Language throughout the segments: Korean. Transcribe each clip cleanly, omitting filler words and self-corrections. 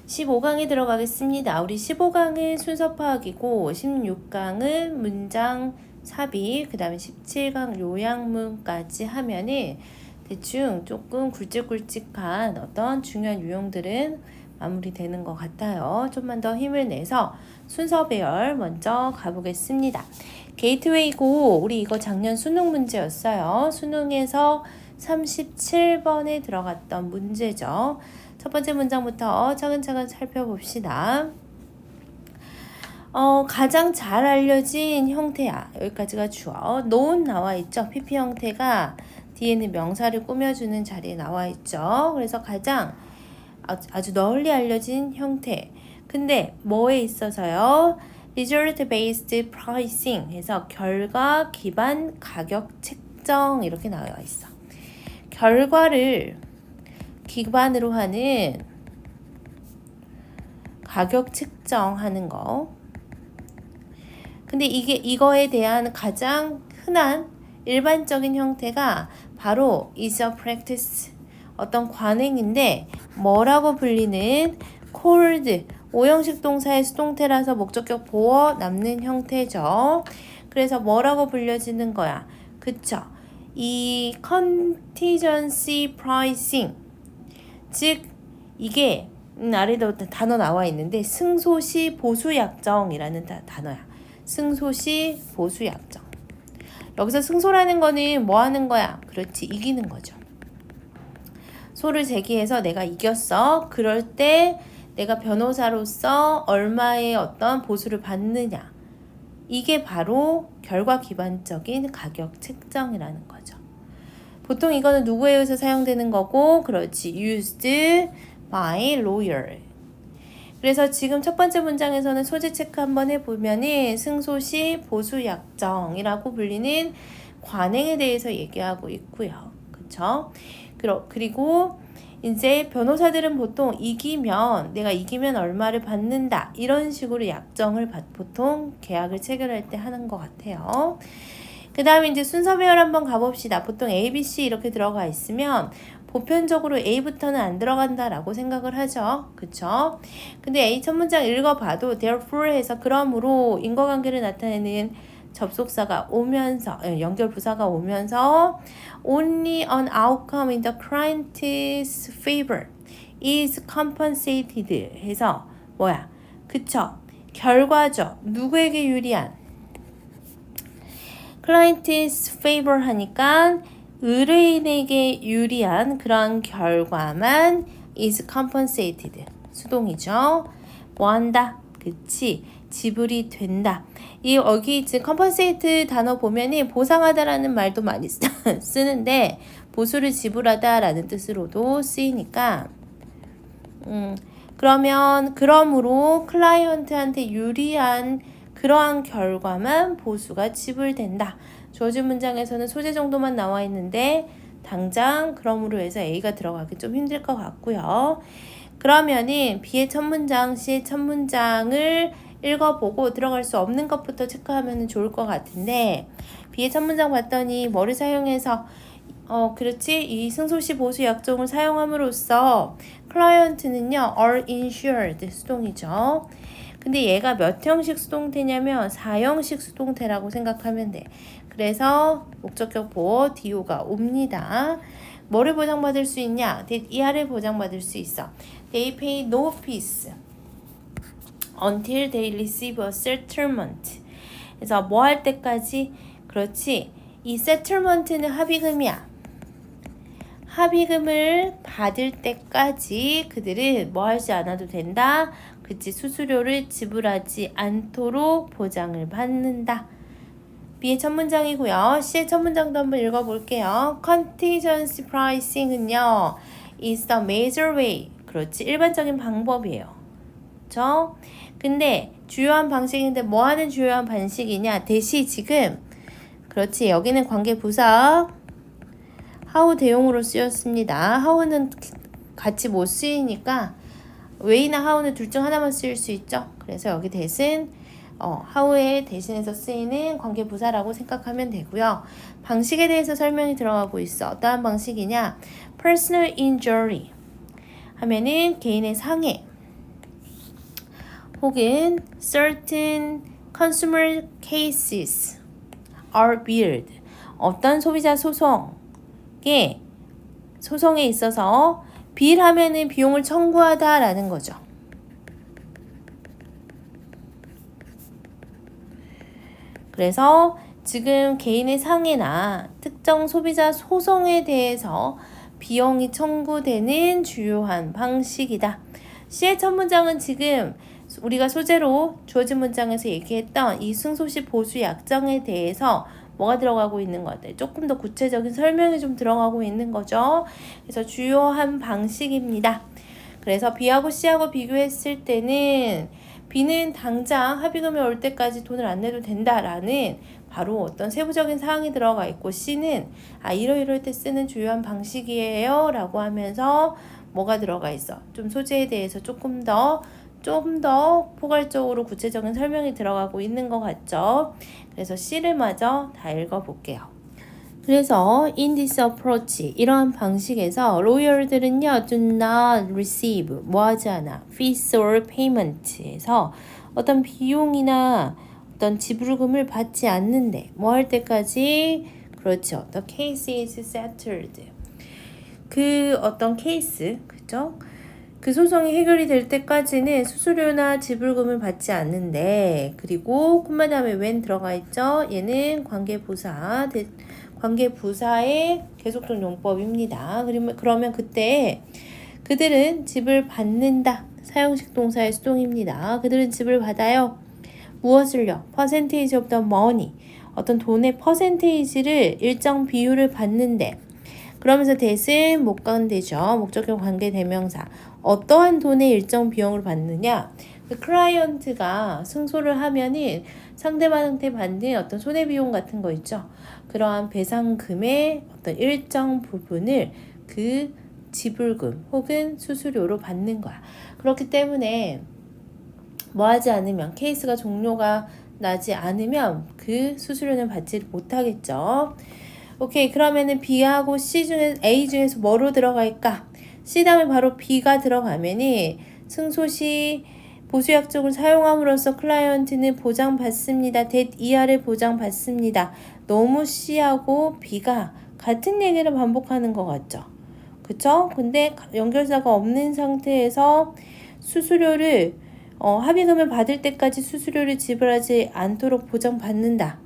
15강에 들어가겠습니다. 우리 15강은 순서 파악이고 16강은 문장 삽입, 그 다음에 17강 요약문까지 하면은 대충 조금 굵직굵직한 어떤 중요한 유형들은 마무리되는 것 같아요. 좀만 더 힘을 내서 순서 배열 먼저 가보겠습니다. 게이트웨이고 우리 이거 작년 수능 문제였어요. 수능에서 37번에 들어갔던 문제죠. 첫 번째 문장부터 차근차근 살펴봅시다. 가장 잘 알려진 형태야. 여기까지가 주어. known 나와 있죠. PP 형태가 뒤에는 명사를 꾸며주는 자리에 나와 있죠. 그래서 가장 아주 널리 알려진 형태. 근데 뭐에 있어서요? result based pricing 해서 결과 기반 가격 책정 이렇게 나와 있어. 결과를 기반으로 하는 가격 책정하는 거. 근데 이거에 대한 가장 흔한 일반적인 형태가 바로 is a practice, 어떤 관행인데 뭐라고 불리는 called, 오형식 동사의 수동태라서 목적격 보어 남는 형태죠. 그래서 뭐라고 불려지는 거야? 그쵸? 이 contingency pricing, 즉 이게 아래도 단어 나와 있는데 승소시 보수약정이라는 단어야. 승소시 보수약정. 여기서 승소라는 거는 뭐 하는 거야? 그렇지, 이기는 거죠. 소를 제기해서 내가 이겼어. 그럴 때 내가 변호사로서 얼마의 어떤 보수를 받느냐. 이게 바로 결과 기반적인 가격 책정이라는 거죠. 보통 이거는 누구에 의해서 사용되는 거고, 그렇지, used by lawyer. 그래서 지금 첫 번째 문장에서는 소재 체크 한번 해보면은 승소시 보수약정이라고 불리는 관행에 대해서 얘기하고 있고요. 그쵸? 그리고 이제 변호사들은 보통 내가 이기면 얼마를 받는다, 이런 식으로 약정을 보통 계약을 체결할 때 하는 것 같아요. 그 다음에 이제 순서 배열 한번 가봅시다. 보통 A, B, C 이렇게 들어가 있으면 보편적으로 A부터는 안 들어간다라고 생각을 하죠. 그쵸? 근데 A 첫 문장 읽어봐도 therefore 해서 그러므로 인과관계를 나타내는 접속사가 오면서, 연결 부사가 오면서 only an outcome in the client's favor is compensated 해서 뭐야? 그쵸? 결과죠. 누구에게 유리한? client's favor 하니까 의뢰인에게 유리한 그런 결과만 is compensated. 수동이죠. 뭐 한다? 그치? 지불이 된다. 여기 지금 compensate 단어 보면은 보상하다라는 말도 많이 쓰는데 보수를 지불하다라는 뜻으로도 쓰이니까 그러므로 클라이언트한테 유리한 그러한 결과만 보수가 지불된다. 주어진 문장에서는 소재 정도만 나와 있는데 당장 그러므로 해서 A가 들어가기 좀 힘들 것 같고요. 그러면은 B의 첫 문장, C의 첫 문장을 읽어보고 들어갈 수 없는 것부터 체크하면 좋을 것 같은데 B의 첫 문장 봤더니 뭐를 사용해서 그렇지, 이 승소시 보수 약정을 사용함으로써 클라이언트는요 are insured 수동이죠. 근데 얘가 몇 형식 수동태냐면 4형식 수동태라고 생각하면 돼. 그래서 목적격 보어 DO가 옵니다. 뭐를 보장받을 수 있냐? 이 아래 보장받을 수 있어. They pay no fees until they receive a settlement. 그래서 뭐 할 때까지? 그렇지. 이 settlement는 합의금이야. 합의금을 받을 때까지 그들은 뭐 하지 않아도 된다. 그치, 수수료를 지불하지 않도록 보장을 받는다. B의 첫 문장이고요. C의 첫 문장도 한번 읽어볼게요. Contingency pricing은요, is the major way. 그렇지, 일반적인 방법이에요. 그렇죠? 근데 주요한 방식인데 뭐 하는 주요한 방식이냐? 대시 지금 그렇지, 여기는 관계부사 how 대용으로 쓰였습니다. how는 같이 못 쓰이니까 way나 how는 둘 중 하나만 쓰일 수 있죠. 그래서 여기 대신 how에 대신해서 쓰이는 관계부사라고 생각하면 되고요. 방식에 대해서 설명이 들어가고 있어. 어떠한 방식이냐? personal injury 하면은 개인의 상해, 혹은 certain consumer cases are billed. 어떤 소비자 소송에 있어서 빌하면은 비용을 청구하다라는 거죠. 그래서 지금 개인의 상해나 특정 소비자 소송에 대해서 비용이 청구되는 주요한 방식이다. C의 첫 문장은 지금 우리가 소재로 주어진 문장에서 얘기했던 이 승소시 보수 약정에 대해서 뭐가 들어가고 있는 것 같아요. 조금 더 구체적인 설명이 좀 들어가고 있는 거죠. 그래서 주요한 방식입니다. 그래서 B하고 C하고 비교했을 때는 B는 당장 합의금이 올 때까지 돈을 안 내도 된다라는 바로 어떤 세부적인 사항이 들어가 있고, C는 이러이럴 때 쓰는 주요한 방식이에요 라고 하면서 뭐가 들어가 있어? 좀 소재에 대해서 조금 더 포괄적으로 구체적인 설명이 들어가고 있는 것 같죠. 그래서 C를 마저 다 읽어볼게요. 그래서 in this approach, 이러한 방식에서 lawyer들은요 do not receive, 뭐하지 않아, fees or payment에서 어떤 비용이나 어떤 지불금을 받지 않는데 뭐 할 때까지, 그렇죠, the case is settled, 그 어떤 케이스, 그죠? 그 소송이 해결이 될 때까지는 수수료나 지불금을 받지 않는데, 그리고 콤마 다음에 when 들어가 있죠. 얘는 관계부사의 계속적 용법입니다. 그러면 그때 그들은 집을 받는다. 사용식 동사의 수동입니다. 그들은 집을 받아요. 무엇을요? percentage of the money. 어떤 돈의 퍼센테이지를 일정 비율을 받는데, 그러면서 대신 목관되죠. 목적격 관계 대명사. 어떠한 돈의 일정 비용을 받느냐? 그 클라이언트가 승소를 하면은 상대방한테 받는 어떤 손해비용 같은 거 있죠. 그러한 배상금의 어떤 일정 부분을 그 지불금 혹은 수수료로 받는 거야. 그렇기 때문에 뭐 하지 않으면, 케이스가 종료가 나지 않으면 그 수수료는 받지 못하겠죠. 오케이, 그러면은 B하고 A 중에서 뭐로 들어갈까? C 다음에 바로 B가 들어가면은 승소시 보수약속을 사용함으로써 클라이언트는 보장받습니다. that 이하를 보장받습니다. 너무 C하고 B가 같은 얘기를 반복하는 것 같죠? 그쵸? 근데 연결사가 없는 상태에서 수수료를 합의금을 받을 때까지 수수료를 지불하지 않도록 보장받는다.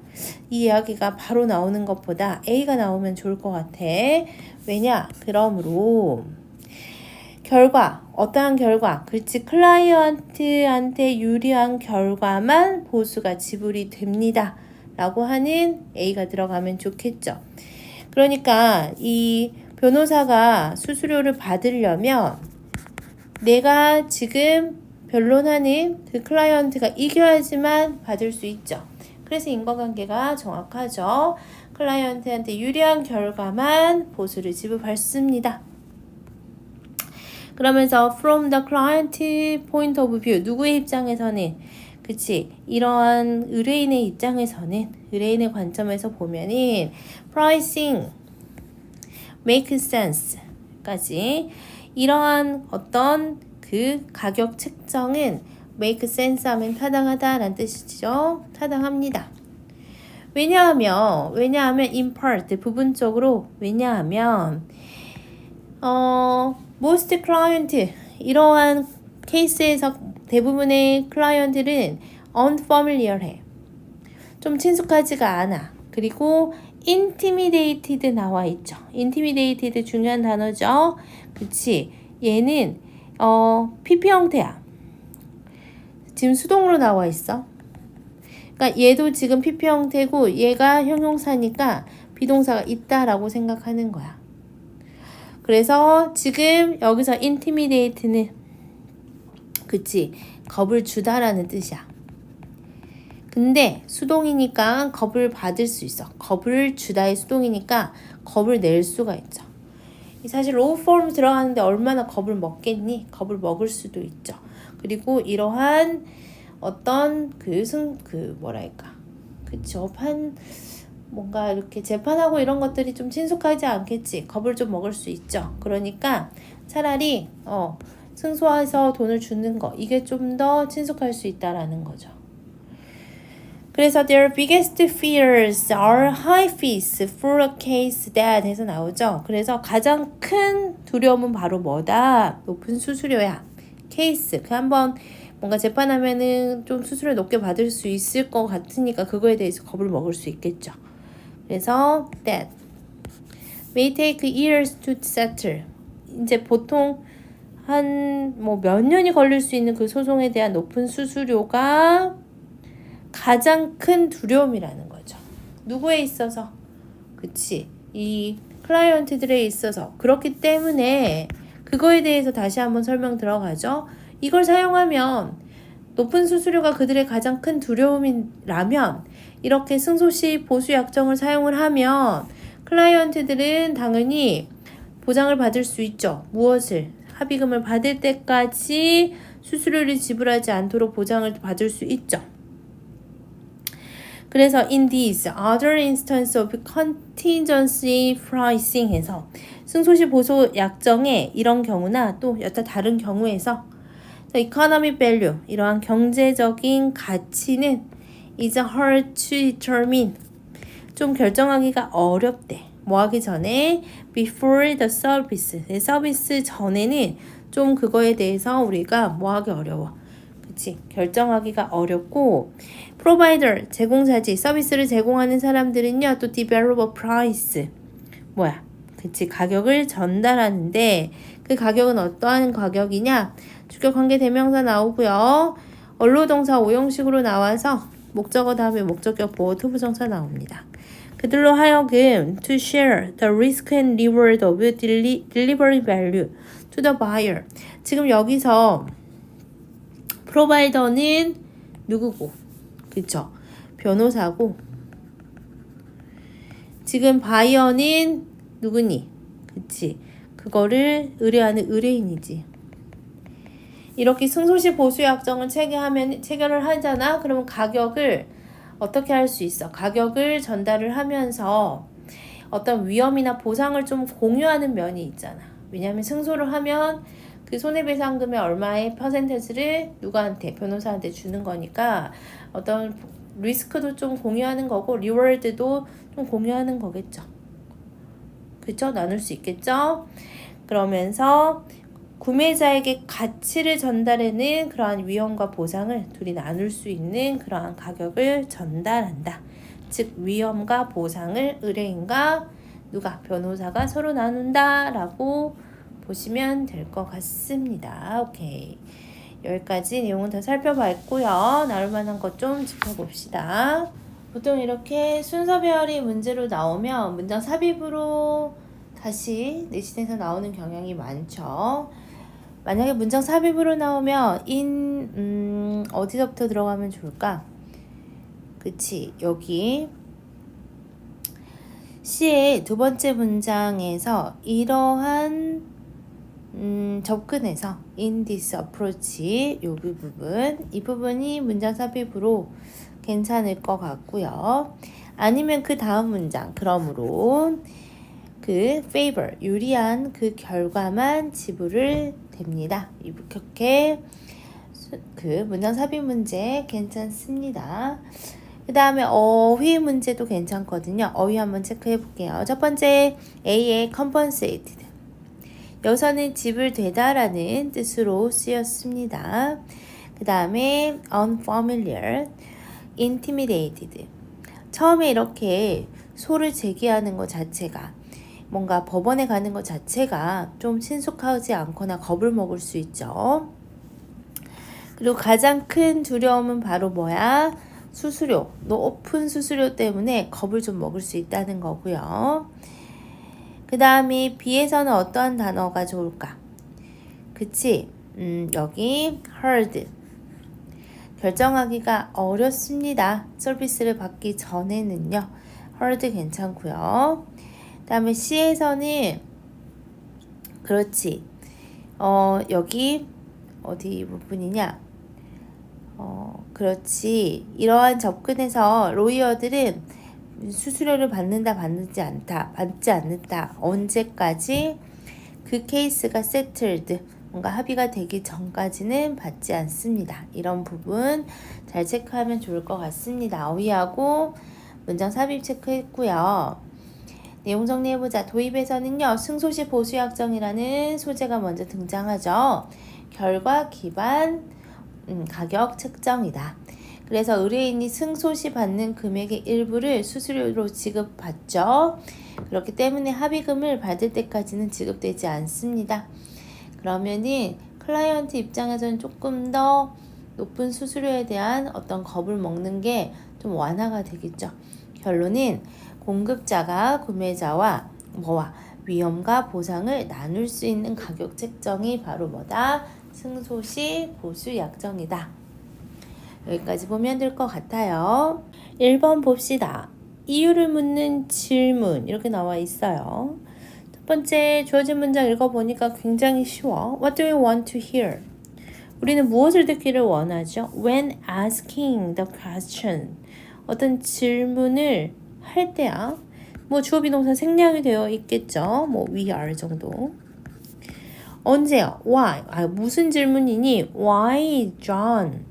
이 이야기가 바로 나오는 것보다 A가 나오면 좋을 것 같아. 왜냐? 그러므로 결과, 어떠한 결과, 그렇지, 클라이언트한테 유리한 결과만 보수가 지불이 됩니다 라고 하는 A가 들어가면 좋겠죠. 그러니까 이 변호사가 수수료를 받으려면 내가 지금 변론하는 그 클라이언트가 이겨야지만 받을 수 있죠. 그래서 인과관계가 정확하죠. 클라이언트한테 유리한 결과만 보수를 지불받습니다. 그러면서 from the client point of view, 누구의 입장에서는, 그치, 이러한 의뢰인의 입장에서는, 의뢰인의 관점에서 보면은 pricing make sense 까지, 이러한 어떤 그 가격 책정은 make sense 하면 타당하다 라는 뜻이죠. 타당합니다. 왜냐하면 in part, 부분적으로, 왜냐하면 most client, 이러한 케이스에서 대부분의 클라이언트는 unfamiliar해. 좀 친숙하지가 않아. 그리고 intimidated 나와 있죠. intimidated 중요한 단어죠. 그치? 얘는 PP 형태야. 지금 수동으로 나와 있어. 그러니까 얘도 지금 PP 형태고 얘가 형용사니까 비동사가 있다라고 생각하는 거야. 그래서 지금 여기서 intimidate는, 그치, 겁을 주다라는 뜻이야. 근데 수동이니까 겁을 받을 수 있어. 겁을 주다의 수동이니까 겁을 낼 수가 있죠. 사실 로우 폼 들어가는데 얼마나 겁을 먹겠니? 겁을 먹을 수도 있죠. 그리고 이러한 어떤 그쵸, 뭔가 이렇게 재판하고 이런 것들이 좀 친숙하지 않겠지. 겁을 좀 먹을 수 있죠. 그러니까 차라리 승소해서 돈을 주는 거 이게 좀 더 친숙할 수 있다라는 거죠. 그래서 their biggest fears are high fees for a case that 해서 나오죠. 그래서 가장 큰 두려움은 바로 뭐다? 높은 수수료야. 케이스. 그 한번 뭔가 재판하면은 좀 수수료 높게 받을 수 있을 것 같으니까 그거에 대해서 겁을 먹을 수 있겠죠. 그래서 that may take years to settle. 이제 보통 한 뭐 몇 년이 걸릴 수 있는 그 소송에 대한 높은 수수료가 가장 큰 두려움이라는 거죠. 누구에 있어서? 그치. 이 클라이언트들에 있어서. 그렇기 때문에 그거에 대해서 다시 한번 설명 들어가죠. 이걸 사용하면 높은 수수료가 그들의 가장 큰 두려움이라면 이렇게 승소 시 보수 약정을 사용을 하면 클라이언트들은 당연히 보장을 받을 수 있죠. 무엇을? 합의금을 받을 때까지 수수료를 지불하지 않도록 보장을 받을 수 있죠. 그래서 in these other instances of contingency pricing 해서 승소시 보수 약정의 이런 경우나 또 여타 다른 경우에서 economic value 이러한 경제적인 가치는 is hard to determine 좀 결정하기가 어렵대. 뭐 하기 전에 before the service 서비스 전에는 좀 그거에 대해서 우리가 뭐 하기 어려워. 그치? 결정하기가 어렵고 provider 제공자지 서비스를 제공하는 사람들은요 또 develop price 뭐야? 그치? 가격을 전달하는데 그 가격은 어떠한 가격이냐? 주격관계 대명사 나오고요. 원로동사 오형식으로 나와서 목적어 다음에 목적격 보호 투부정사 나옵니다. 그들로 하여금 to share the risk and reward of delivery value to the buyer. 지금 여기서 프로바이더는 누구고? 그쵸? 변호사고 지금 바이어는 누구니? 그치? 그거를 의뢰하는 의뢰인이지. 이렇게 승소시 보수 약정을 체결을 하잖아. 그러면 가격을 어떻게 할 수 있어? 가격을 전달을 하면서 어떤 위험이나 보상을 좀 공유하는 면이 있잖아. 왜냐하면 승소를 하면 그 손해배상금의 얼마의 퍼센테이지를 누구한테? 변호사한테 주는 거니까 어떤 리스크도 좀 공유하는 거고 리워드도 좀 공유하는 거겠죠. 그쵸? 나눌 수 있겠죠? 그러면서 구매자에게 가치를 전달하는 그러한 위험과 보상을 둘이 나눌 수 있는 그러한 가격을 전달한다. 즉 위험과 보상을 의뢰인과 누가? 변호사가 서로 나눈다 라고 보시면 될 것 같습니다. 오케이. 여기까지 내용은 다 살펴봤고요. 나눌 만한 것 좀 짚어봅시다. 보통 이렇게 순서 배열이 문제로 나오면 문장 삽입으로 다시 내신에서 나오는 경향이 많죠. 만약에 문장 삽입으로 나오면 어디서부터 들어가면 좋을까? 그치, 여기 C의 두 번째 문장에서 이러한 접근에서 in this approach 이 부분이 문장 삽입으로 괜찮을 것 같고요. 아니면 그 다음 문장 그러므로 그 favor 유리한 그 결과만 지불을 됩니다. 이렇게 그 문장 삽입 문제 괜찮습니다. 그 다음에 어휘 문제도 괜찮거든요. 어휘 한번 체크해 볼게요. 첫 번째 A의 compensated 여기서는 지불되다라는 뜻으로 쓰였습니다. 그 다음에 unfamiliar, intimidated 처음에 이렇게 소를 제기하는 것 자체가 뭔가 법원에 가는 것 자체가 좀 친숙하지 않거나 겁을 먹을 수 있죠. 그리고 가장 큰 두려움은 바로 뭐야? 수수료, 높은 수수료 때문에 겁을 좀 먹을 수 있다는 거고요. 그 다음에 B에서는 어떠한 단어가 좋을까? 그치? 여기 hard 결정하기가 어렵습니다. 서비스를 받기 전에는요. hard 괜찮고요. 그 다음에 C에서는 그렇지. 여기 어디 부분이냐? 그렇지. 이러한 접근에서 로이어들은 수수료를 받지 않는다. 언제까지? 그 케이스가 settled, 뭔가 합의가 되기 전까지는 받지 않습니다. 이런 부분 잘 체크하면 좋을 것 같습니다. 어휘하고 문장 삽입 체크했고요. 내용 정리해보자. 도입에서는요. 승소시 보수약정이라는 소재가 먼저 등장하죠. 결과 기반 가격 책정이다. 그래서 의뢰인이 승소시 받는 금액의 일부를 수수료로 지급받죠. 그렇기 때문에 합의금을 받을 때까지는 지급되지 않습니다. 그러면은 클라이언트 입장에서는 조금 더 높은 수수료에 대한 어떤 겁을 먹는 게 좀 완화가 되겠죠. 결론은 공급자가 구매자와 위험과 보상을 나눌 수 있는 가격 책정이 바로 뭐다? 승소시 보수 약정이다. 여기까지 보면 될 것 같아요. 1번 봅시다. 이유를 묻는 질문 이렇게 나와 있어요. 첫 번째 주어진 문장 읽어보니까 굉장히 쉬워. What do you want to hear? 우리는 무엇을 듣기를 원하죠? When asking the question 어떤 질문을 할 때야. 주어 비동사 생략이 되어 있겠죠. we are 정도. 언제요? Why? 무슨 질문이니? Why John?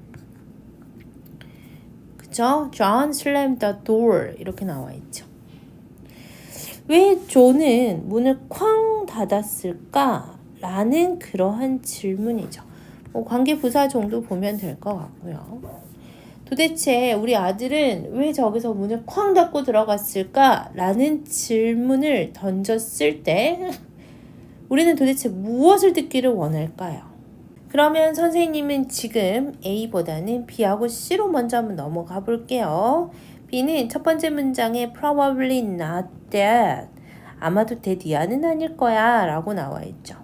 그쵸? John slammed the door 이렇게 나와 있죠. 왜 존은 문을 쾅 닫았을까? 라는 그러한 질문이죠. 관계 부사 정도 보면 될 것 같고요. 도대체 우리 아들은 왜 저기서 문을 쾅 닫고 들어갔을까? 라는 질문을 던졌을 때 우리는 도대체 무엇을 듣기를 원할까요? 그러면 선생님은 지금 A보다는 B하고 C로 먼저 한번 넘어가 볼게요. B는 첫 번째 문장에 probably not that 아마도 that 아닐 거야 라고 나와 있죠.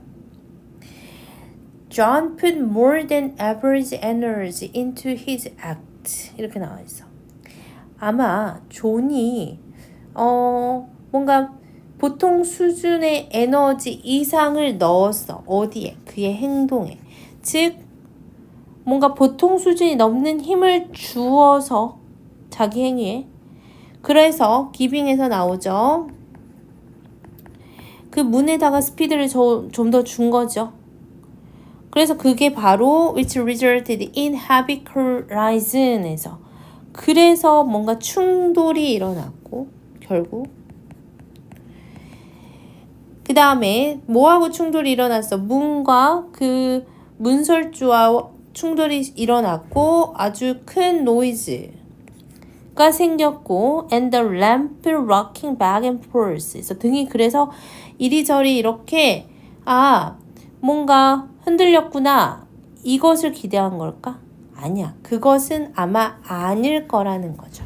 John put more than average energy into his act 이렇게 나와 있어. 아마 존이 뭔가 보통 수준의 에너지 이상을 넣었어. 어디에? 그의 행동에. 즉 뭔가 보통 수준이 넘는 힘을 주어서 자기 행위에. 그래서 기빙에서 나오죠. 그 문에다가 스피드를 좀 더 준 거죠. 그래서 그게 바로 which resulted in heavy collision에서 그래서 뭔가 충돌이 일어났고 결국 그 다음에 뭐하고 충돌이 일어났어? 문과 그 문설주와 충돌이 일어났고 아주 큰 노이즈가 생겼고 and the lamp rocking back and forth 그래서 등이 그래서 이리저리 이렇게 뭔가 흔들렸구나. 이것을 기대한 걸까? 아니야. 그것은 아마 아닐 거라는 거죠.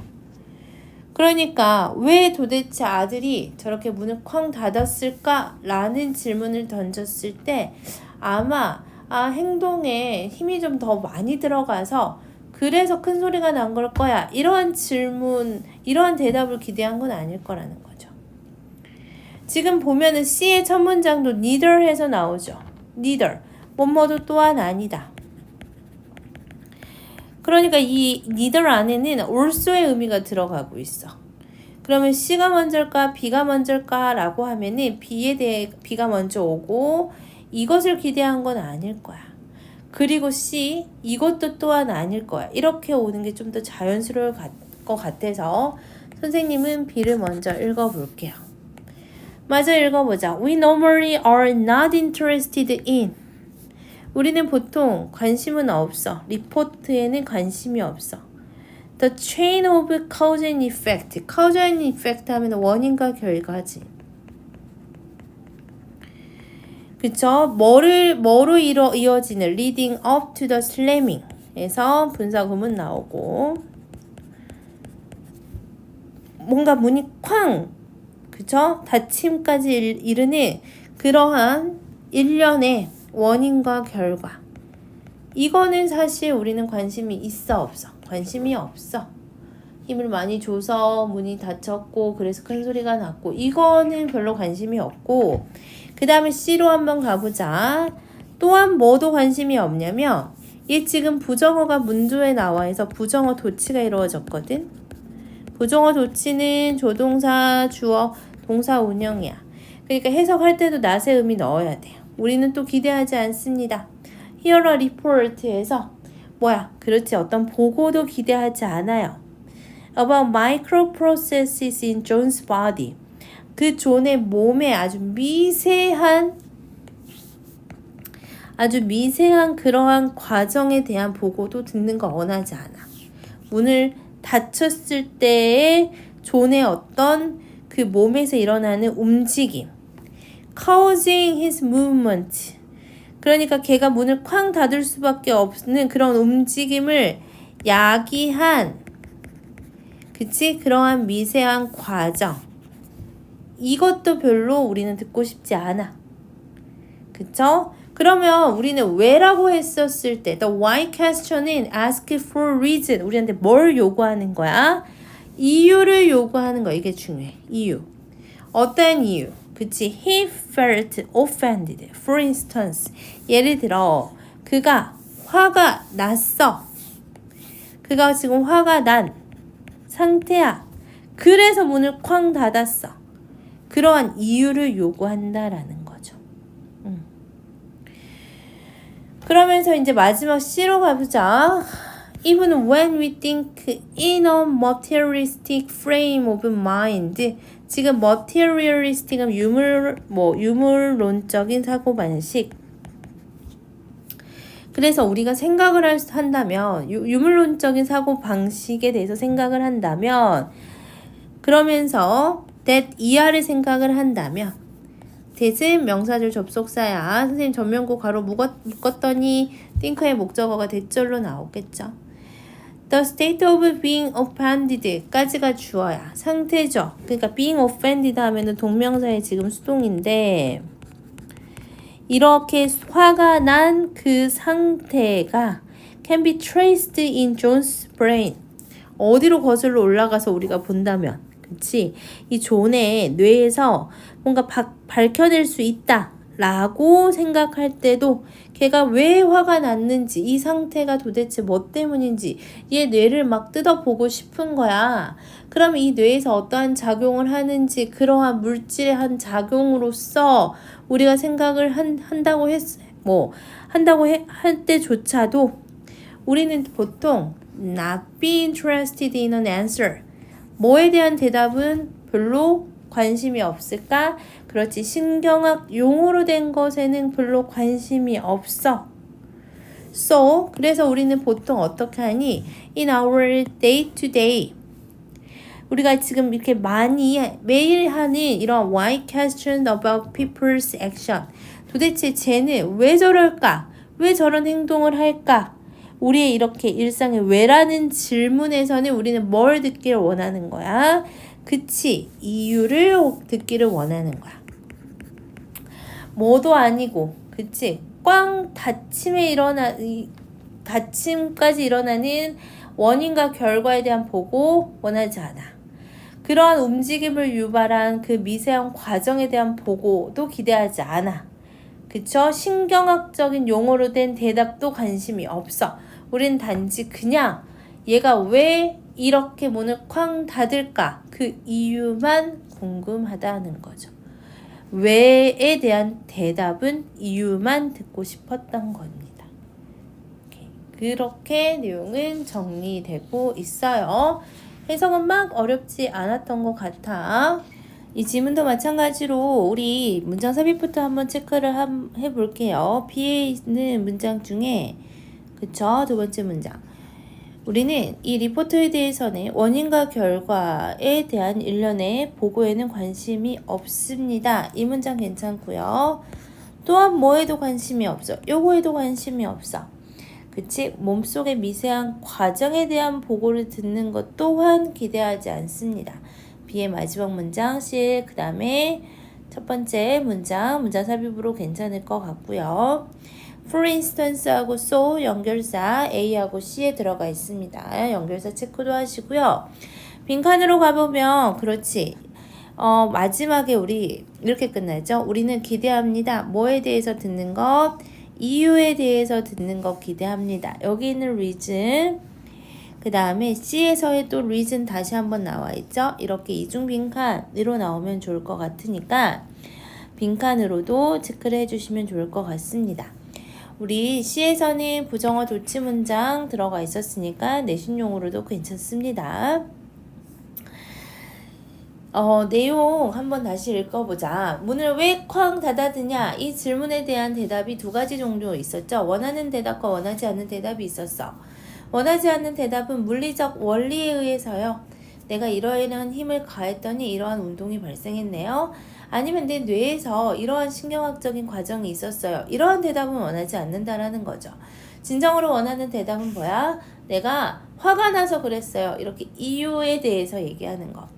그러니까 왜 도대체 아들이 저렇게 문을 쾅 닫았을까? 라는 질문을 던졌을 때 아마 행동에 힘이 좀 더 많이 들어가서 그래서 큰 소리가 난 걸 거야. 이러한 질문, 이러한 대답을 기대한 건 아닐 거라는 거죠. 지금 보면은 C의 첫 문장도 neither 해서 나오죠. neither. 뭐뭐도 또한 아니다. 그러니까 이 neither 안에는 also의 의미가 들어가고 있어. 그러면 C가 먼저일까 B가 먼저일까 라고 하면은 B가 먼저 오고 이것을 기대한 건 아닐 거야. 그리고 C 이것도 또한 아닐 거야. 이렇게 오는 게 좀 더 자연스러울 것 같아서 선생님은 B를 먼저 읽어볼게요. 마저 읽어보자. We normally are not interested in 우리는 보통 관심은 없어. 리포트에는 관심이 없어. The chain of cause and effect. cause and effect 하면 원인과 결과지. 그쵸? 뭐로 이어지는 leading up to the slamming 에서 분사구문 나오고 뭔가 문이 쾅 그쵸? 닫힘까지 이르는 그러한 일련의 원인과 결과. 이거는 사실 우리는 관심이 있어 없어? 관심이 없어. 힘을 많이 줘서 문이 닫혔고 그래서 큰 소리가 났고 이거는 별로 관심이 없고 그 다음에 C로 한번 가보자. 또한 뭐도 관심이 없냐면 얘 지금 부정어가 문조에 나와 있어 부정어 도치가 이루어졌거든. 부정어 도치는 조동사, 주어, 동사 운영이야. 그러니까 해석할 때도 not의 의미 넣어야 돼요. 우리는 또 기대하지 않습니다. Here a report에서 뭐야? 그렇지. 어떤 보고도 기대하지 않아요. About microprocesses in John's body. 그 존의 몸에 아주 미세한 그러한 과정에 대한 보고도 듣는 거 원하지 않아. 문을 닫혔을 때의 존의 어떤 그 몸에서 일어나는 움직임. Causing his movement. 그러니까 걔가 문을 쾅 닫을 수밖에 없는 그런 움직임을 야기한 그치? 그러한 미세한 과정. 이것도 별로 우리는 듣고 싶지 않아. 그쵸? 그러면 우리는 왜라고 했었을 때 the why question은 ask for reason. 우리한테 뭘 요구하는 거야? 이유를 요구하는 거야. 이게 중요해. 이유. 어떤 이유? 그치? He felt offended. For instance. 예를 들어 그가 화가 났어. 그가 지금 화가 난 상태야. 그래서 문을 쾅 닫았어. 그러한 이유를 요구한다라는 거죠. 그러면서 이제 마지막 C로 가보자. Even when we think in a materialistic frame of mind. 지금 materialistic은 유물론적인 사고방식. 그래서 우리가 생각을 한다면 유물론적인 사고방식에 대해서 생각을 한다면 그러면서 that 이하를 생각을 한다면 that은 명사절 접속사야. 선생님 전면구 가로 묶었더니 think의 목적어가 대절로 나오겠죠. The state of being offended 까지가 주어야. 상태죠. 그러니까 being offended 하면은 동명사의 지금 수동인데 이렇게 화가 난 그 상태가 can be traced in John's brain. 어디로 거슬러 올라가서 우리가 본다면 그치? 이 존의 뇌에서 뭔가 밝혀낼 수 있다 라고 생각할 때도 걔가 왜 화가 났는지 이 상태가 도대체 뭐 때문인지 얘 뇌를 막 뜯어보고 싶은 거야. 그럼 이 뇌에서 어떠한 작용을 하는지 그러한 물질의 한 작용으로서 우리가 생각을 한다고 할 때조차도 우리는 보통 not be interested in an answer. 뭐에 대한 대답은 별로 관심이 없을까? 그렇지. 신경학 용어로 된 것에는 별로 관심이 없어. So, 그래서 우리는 보통 어떻게 하니? In our day to day. 우리가 지금 이렇게 많이 매일 하는 이런 why questions about people's action. 도대체 쟤는 왜 저럴까? 왜 저런 행동을 할까? 우리의 이렇게 일상의 왜라는 질문에서는 우리는 뭘 듣기를 원하는 거야? 그치? 이유를 듣기를 원하는 거야. 뭐도 아니고, 그치? 꽝 다침까지 일어나는 원인과 결과에 대한 보고 원하지 않아. 그러한 움직임을 유발한 그 미세한 과정에 대한 보고도 기대하지 않아. 그쵸? 신경학적인 용어로 된 대답도 관심이 없어. 우린 단지 그냥 얘가 왜 이렇게 문을 쾅 닫을까? 그 이유만 궁금하다는 거죠. 왜에 대한 대답은 이유만 듣고 싶었던 겁니다. 그렇게 내용은 정리되고 있어요. 해석은 막 어렵지 않았던 것 같아. 이 지문도 마찬가지로 우리 문장 삽입부터 한번 체크를 해볼게요. B에 있는 문장 중에 그쵸? 두 번째 문장. 우리는 이 리포트에 대해서는 원인과 결과에 대한 일련의 보고에는 관심이 없습니다. 이 문장 괜찮고요. 또한 뭐에도 관심이 없어. 요거에도 관심이 없어. 그치? 몸속의 미세한 과정에 대한 보고를 듣는 것 또한 기대하지 않습니다. B의 마지막 문장, C의 그 다음에 첫 번째 문장 삽입으로 괜찮을 것 같고요. For instance 하고 so 연결사 A하고 C에 들어가 있습니다. 연결사 체크도 하시고요. 빈칸으로 가보면 그렇지. 마지막에 우리 이렇게 끝나죠. 우리는 기대합니다. 뭐에 대해서 듣는 것? 이유에 대해서 듣는 것 기대합니다. 여기 있는 reason 그 다음에 C에서의 또 reason 다시 한번 나와 있죠. 이렇게 이중 빈칸으로 나오면 좋을 것 같으니까 빈칸으로도 체크를 해주시면 좋을 것 같습니다. 우리 C에서는 부정어 도치 문장 들어가 있었으니까 내신용으로도 괜찮습니다. 내용 한번 다시 읽어보자. 문을 왜 쾅 닫아드냐? 이 질문에 대한 대답이 두 가지 정도 있었죠. 원하는 대답과 원하지 않는 대답이 있었어. 원하지 않는 대답은 물리적 원리에 의해서요. 내가 이러이러한 힘을 가했더니 이러한 운동이 발생했네요. 아니면 내 뇌에서 이러한 신경학적인 과정이 있었어요. 이러한 대답은 원하지 않는다라는 거죠. 진정으로 원하는 대답은 뭐야? 내가 화가 나서 그랬어요. 이렇게 이유에 대해서 얘기하는 거.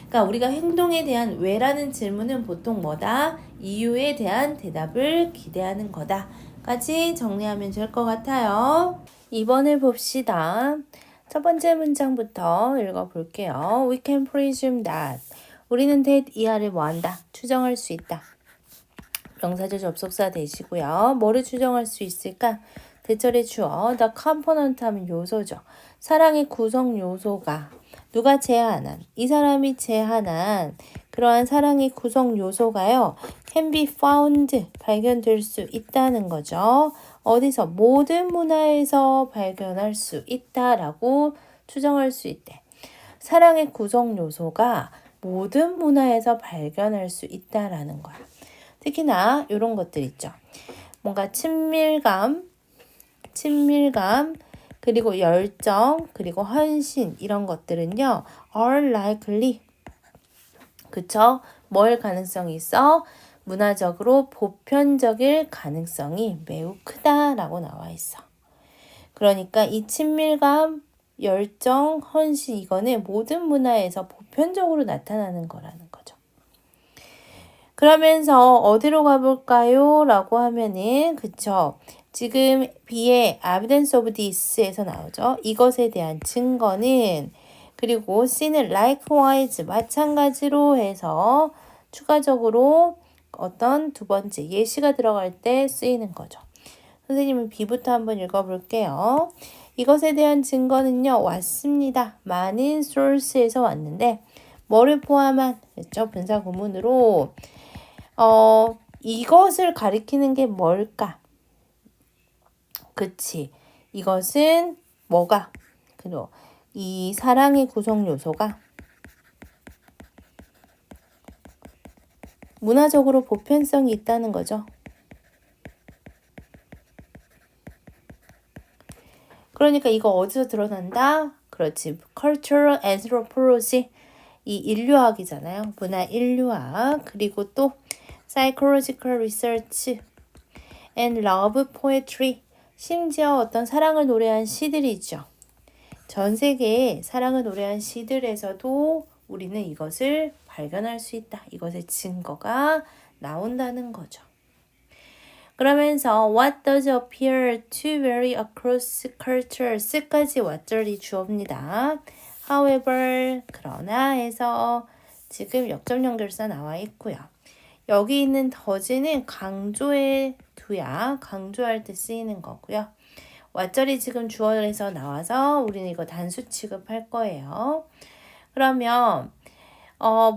그러니까 우리가 행동에 대한 왜라는 질문은 보통 뭐다? 이유에 대한 대답을 기대하는 거다. 까지 정리하면 될 것 같아요. 2번을 봅시다. 첫 번째 문장부터 읽어볼게요. We can presume that. 우리는 that 이하를 뭐한다? 추정할 수 있다. 명사절 접속사 되시고요. 뭐를 추정할 수 있을까? 대절의 주어, the component 하면 요소죠. 사랑의 구성 요소가 누가 제안한, 이 사람이 제안한 그러한 사랑의 구성 요소가요. can be found, 발견될 수 있다는 거죠. 어디서? 모든 문화에서 발견할 수 있다라고 추정할 수 있대. 사랑의 구성 요소가 모든 문화에서 발견할 수 있다라는 거야. 특히나 이런 것들 있죠. 뭔가 친밀감, 그리고 열정, 그리고 헌신 이런 것들은요. are likely. 그쵸? 뭘 가능성이 있어? 문화적으로 보편적일 가능성이 매우 크다라고 나와 있어. 그러니까 이 친밀감, 열정, 헌신 이거는 모든 문화에서 보편적으로 나타나는 거라는 거죠. 그러면서 어디로 가볼까요? 라고 하면은 그쵸? 지금 B의 evidence of this에서 나오죠. 이것에 대한 증거는 그리고 C는 likewise 마찬가지로 해서 추가적으로 어떤 두 번째 예시가 들어갈 때 쓰이는 거죠. 선생님은 B부터 한번 읽어볼게요. 이것에 대한 증거는요. 왔습니다. 많은 source에서 왔는데 뭐를 포함한 그렇죠? 분사 구문으로 이것을 가리키는 게 뭘까? 그치. 이것은 뭐가? 그리고 이 사랑의 구성 요소가 문화적으로 보편성이 있다는 거죠. 그러니까 이거 어디서 드러난다? 그렇지. Cultural Anthropology. 이 인류학이잖아요. 문화 인류학. 그리고 또 Psychological Research and Love Poetry. 심지어 어떤 사랑을 노래한 시들이죠. 전 세계에 사랑을 노래한 시들에서도 우리는 이것을 발견할 수 있다. 이것의 증거가 나온다는 거죠. 그러면서 what does appear to vary across cultures까지 왓절이 주어입니다. however, 그러나 해서 지금 역점 연결사 나와 있고요. 여기 있는 does는 강조의 두야, 강조할 때 쓰이는 거고요. 왓절이 지금 주어에서 나와서 우리는 이거 단수 취급할 거예요. 그러면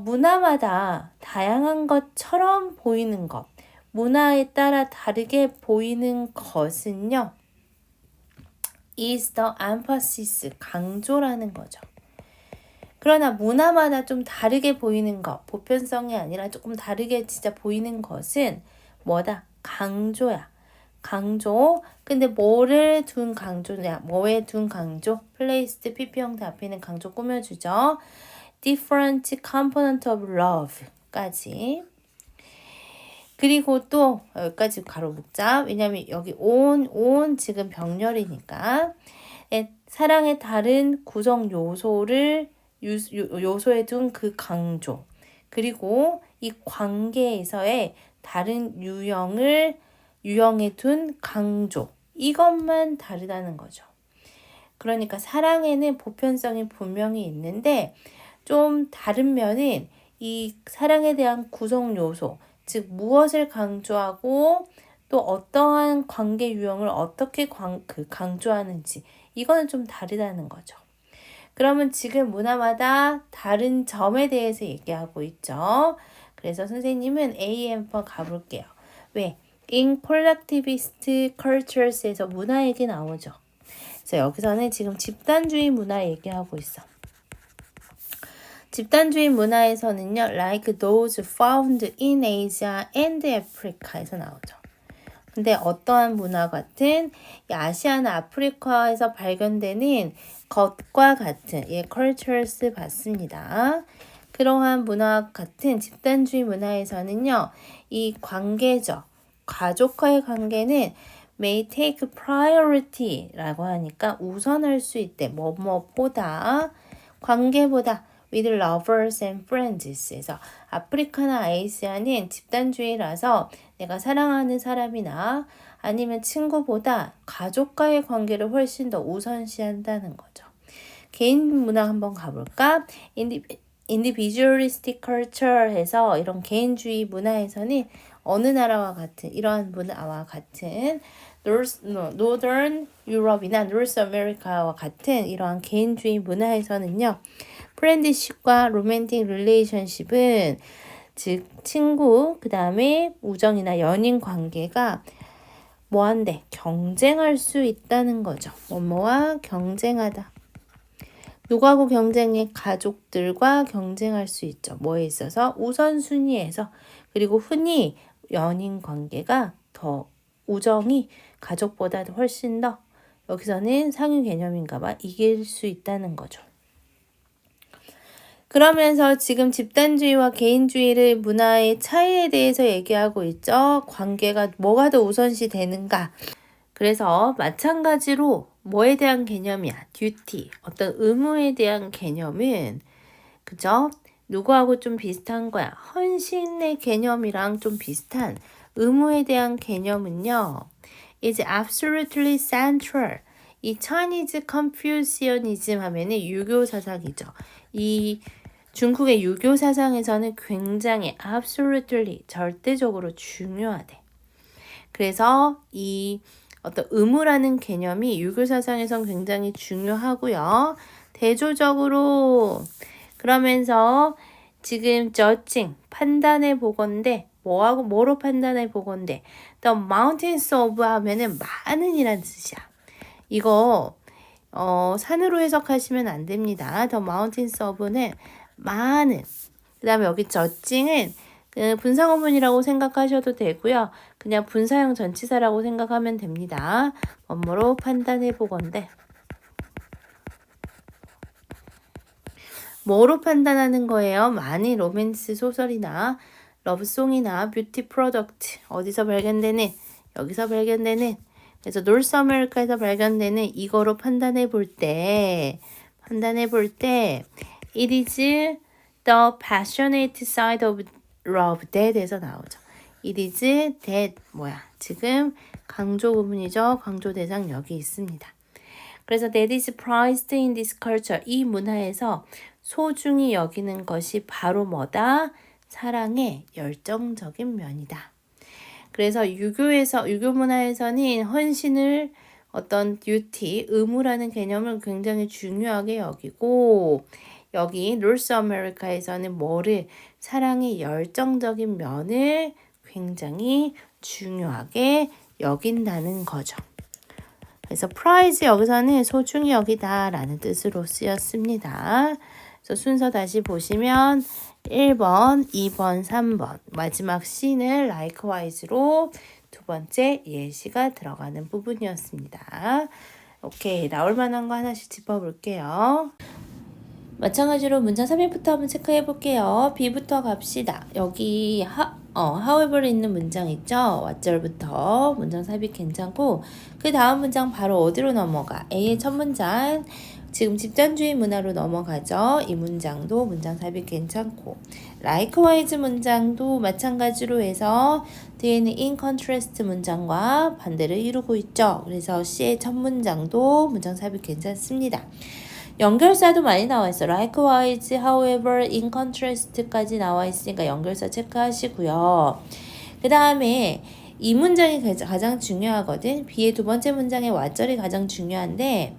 문화마다 다양한 것처럼 보이는 것, 문화에 따라 다르게 보이는 것은요. is the emphasis, 강조라는 거죠. 그러나 문화마다 좀 다르게 보이는 것, 보편성이 아니라 조금 다르게 진짜 보이는 것은 뭐다? 강조야. 강조. 근데 뭐를 둔 강조냐? 뭐에 둔 강조? placed, PP 형태 앞에 있는 강조 꾸며주죠. different component of love까지. 그리고 또 여기까지 가로 묶자. 왜냐면 여기 on 지금 병렬이니까 사랑의 다른 구성 요소를 요소에 둔 그 강조. 그리고 이 관계에서의 다른 유형에 둔 강조. 이것만 다르다는 거죠. 그러니까 사랑에는 보편성이 분명히 있는데 좀 다른 면은 이 사랑에 대한 구성 요소, 즉 무엇을 강조하고 또 어떠한 관계 유형을 어떻게 강조하는지 이거는 좀 다르다는 거죠. 그러면 지금 문화마다 다른 점에 대해서 얘기하고 있죠. 그래서 선생님은 A 한번 가볼게요. 왜? In collectivist cultures에서 문화 얘기 나오죠. 그래서 여기서는 지금 집단주의 문화 얘기하고 있어. 집단주의 문화에서는요, like those found in Asia and Africa에서 나오죠. 근데 어떠한 문화 같은 아시아나 아프리카에서 발견되는 것과 같은 cultures 봤습니다. 그러한 문화 같은 집단주의 문화에서는요, 이 관계적, 가족과의 관계는 may take priority라고 하니까 우선할 수 있대. 뭐뭐보다, 관계보다 with lovers and friends에서 아프리카나 아시아는 집단주의라서 내가 사랑하는 사람이나 아니면 친구보다 가족과의 관계를 훨씬 더 우선시한다는 거죠. 개인 문화 한번 가볼까? individualistic culture에서 이런 개인주의 문화에서는 어느 나라와 같은 이러한 문화와 같은 Northern Europe이나 North America와 같은 이러한 개인주의 문화에서는요. 프렌드십과 로맨틱 릴레이션십은 즉 친구 그 다음에 우정이나 연인 관계가 뭐한데 경쟁할 수 있다는 거죠. 뭐뭐와 경쟁하다. 누구하고 경쟁해? 가족들과 경쟁할 수 있죠. 뭐에 있어서? 우선순위에서. 그리고 흔히 연인 관계가 더 우정이 가족보다 훨씬 더 여기서는 상위 개념인가 봐. 이길 수 있다는 거죠. 그러면서 지금 집단주의와 개인주의를 문화의 차이에 대해서 얘기하고 있죠. 관계가 뭐가 더 우선시 되는가. 그래서 마찬가지로 뭐에 대한 개념이야? 듀티, 어떤 의무에 대한 개념은 그죠? 누구하고 좀 비슷한 거야? 헌신의 개념이랑 좀 비슷한 의무에 대한 개념은요. is absolutely central. 이 Chinese Confucianism 하면은 유교 사상이죠. 이 중국의 유교 사상에서는 굉장히 absolutely 절대적으로 중요하대. 그래서 이 어떤 의무라는 개념이 유교 사상에선 굉장히 중요하고요. 대조적으로 그러면서 지금 judging 판단해 보건데 뭐하고 뭐로 판단해 보건데 the mountains of 하면은 많은이란 뜻이야. 이거 산으로 해석하시면 안 됩니다. the mountains of는 많은. 그 다음에 여기 judging은 분사구문이라고 생각하셔도 되고요. 그냥 분사형 전치사라고 생각하면 됩니다. 뭐뭐로 판단해 보건데 뭐로 판단하는 거예요? 많이 로맨스 소설이나 러브송이나 뷰티 프로덕트 어디서 발견되는 여기서 발견되는 그래서 노스 아메리카에서 발견되는 이거로 판단해 볼 때 it is the passionate side of love that에서 나오죠. it is that 뭐야? 지금 강조 부분이죠. 강조 대상 여기 있습니다. 그래서 that is prized in this culture. 이 문화에서 소중히 여기는 것이 바로 뭐다? 사랑의 열정적인 면이다. 그래서 유교 문화에서는 헌신을 어떤 듀티, 의무라는 개념을 굉장히 중요하게 여기고 여기 노스 아메리카에서는 뭐를 사랑의 열정적인 면을 굉장히 중요하게 여긴다는 거죠. 그래서 prize 여기서는 소중히 여기다 라는 뜻으로 쓰였습니다. 그래서 순서 다시 보시면 1번, 2번, 3번 마지막 C는 likewise로 두 번째 예시가 들어가는 부분이었습니다. 오케이, 나올 만한 거 하나씩 짚어볼게요. 마찬가지로 문장 삽입부터 한번 체크해 볼게요. B부터 갑시다. 여기 however 있는 문장 있죠? 왓절부터 문장 삽입 괜찮고 그 다음 문장 바로 어디로 넘어가? A의 첫 문장 지금 집단주의 문화로 넘어가죠. 이 문장도 문장 삽입 괜찮고 likewise 문장도 마찬가지로 해서 뒤에는 in contrast 문장과 반대를 이루고 있죠. 그래서 C의 첫 문장도 문장 삽입 괜찮습니다. 연결사도 많이 나와 있어. likewise, however, in contrast까지 나와 있으니까 연결사 체크하시고요. 그 다음에 이 문장이 가장 중요하거든. B의 두 번째 문장의 what절이 가장 중요한데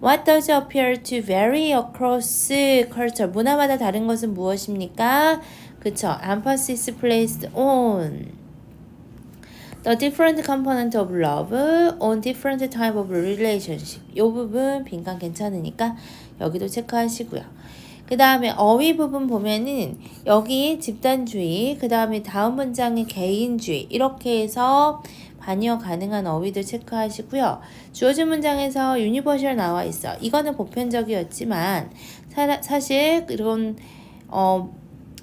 What does appear to vary across culture? 문화마다 다른 것은 무엇입니까? 그쵸? emphasis placed on the different component of love on different type of relationship. 이 부분 빈칸 괜찮으니까 여기도 체크하시고요. 그 다음에 어휘 부분 보면은 여기 집단주의, 그 다음에 다음 문장의 개인주의 이렇게 해서 반의어 가능한 어휘도 체크하시고요. 주어진 문장에서 유니버셜 나와 있어. 이거는 보편적이었지만 사실 이런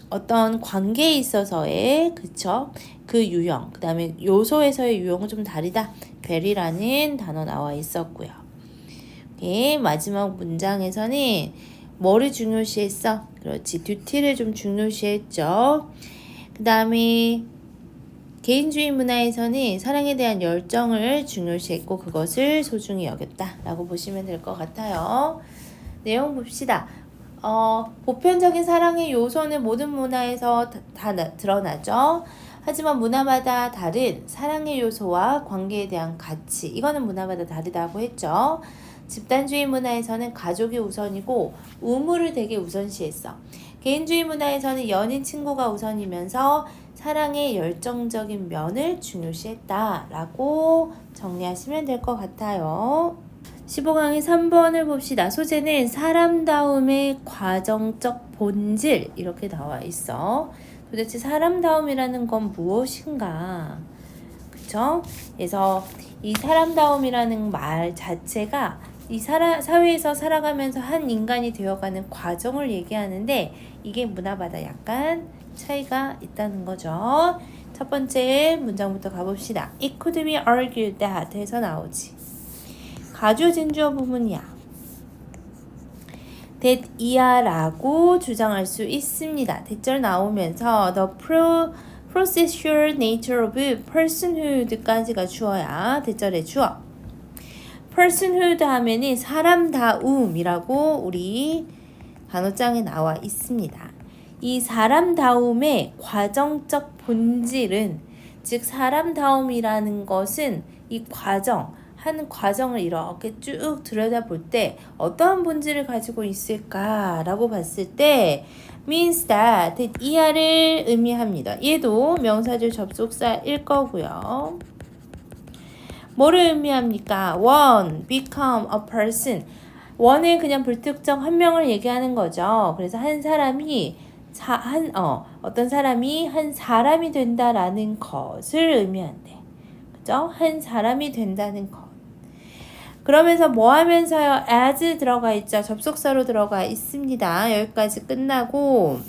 어떤 관계에 있어서의 그쵸? 그 유형, 그 다음에 요소에서의 유형은 좀 다르다. very라는 단어 나와 있었고요. 오케이, 마지막 문장에서는 뭐를 중요시했어? 그렇지, 듀티를 좀 중요시했죠. 그 다음에 개인주의 문화에서는 사랑에 대한 열정을 중요시했고 그것을 소중히 여겼다 라고 보시면 될 것 같아요. 내용 봅시다. 보편적인 사랑의 요소는 모든 문화에서 다 드러나죠. 하지만 문화마다 다른 사랑의 요소와 관계에 대한 가치, 이거는 문화마다 다르다고 했죠. 집단주의 문화에서는 가족이 우선이고 의무를 되게 우선시했어. 개인주의 문화에서는 연인, 친구가 우선이면서 사랑의 열정적인 면을 중요시했다라고 정리하시면 될 것 같아요. 15강의 3번을 봅시다. 소재는 사람다움의 과정적 본질 이렇게 나와 있어. 도대체 사람다움이라는 건 무엇인가? 그쵸? 그래서 이 사람다움이라는 말 자체가 이 사회에서 살아가면서 한 인간이 되어가는 과정을 얘기하는데 이게 문화마다 약간 차이가 있다는 거죠. 첫 번째 문장부터 가봅시다. It could be argued that 해서 나오지. 가주 진주어 부분이야. that 이하라고 주장할 수 있습니다. 대절 나오면서 the processual nature of personhood까지가 주어야. 대절의 주어. personhood 하면은 사람다움이라고 우리 단어장에 나와 있습니다. 이 사람다움의 과정적 본질은, 즉 사람다움이라는 것은 이 한 과정을 이렇게 쭉 들여다볼 때 어떠한 본질을 가지고 있을까라고 봤을 때 means that 이하를 의미합니다. 얘도 명사절 접속사일 거고요. 뭐를 의미합니까? one, become a person. one은 그냥 불특정 한 명을 얘기하는 거죠. 그래서 한 사람이 어떤 사람이 한 사람이 된다라는 것을 의미한대. 그죠? 한 사람이 된다는 것. 그러면서 뭐 하면서요? as 들어가 있죠. 접속사로 들어가 있습니다. 여기까지 끝나고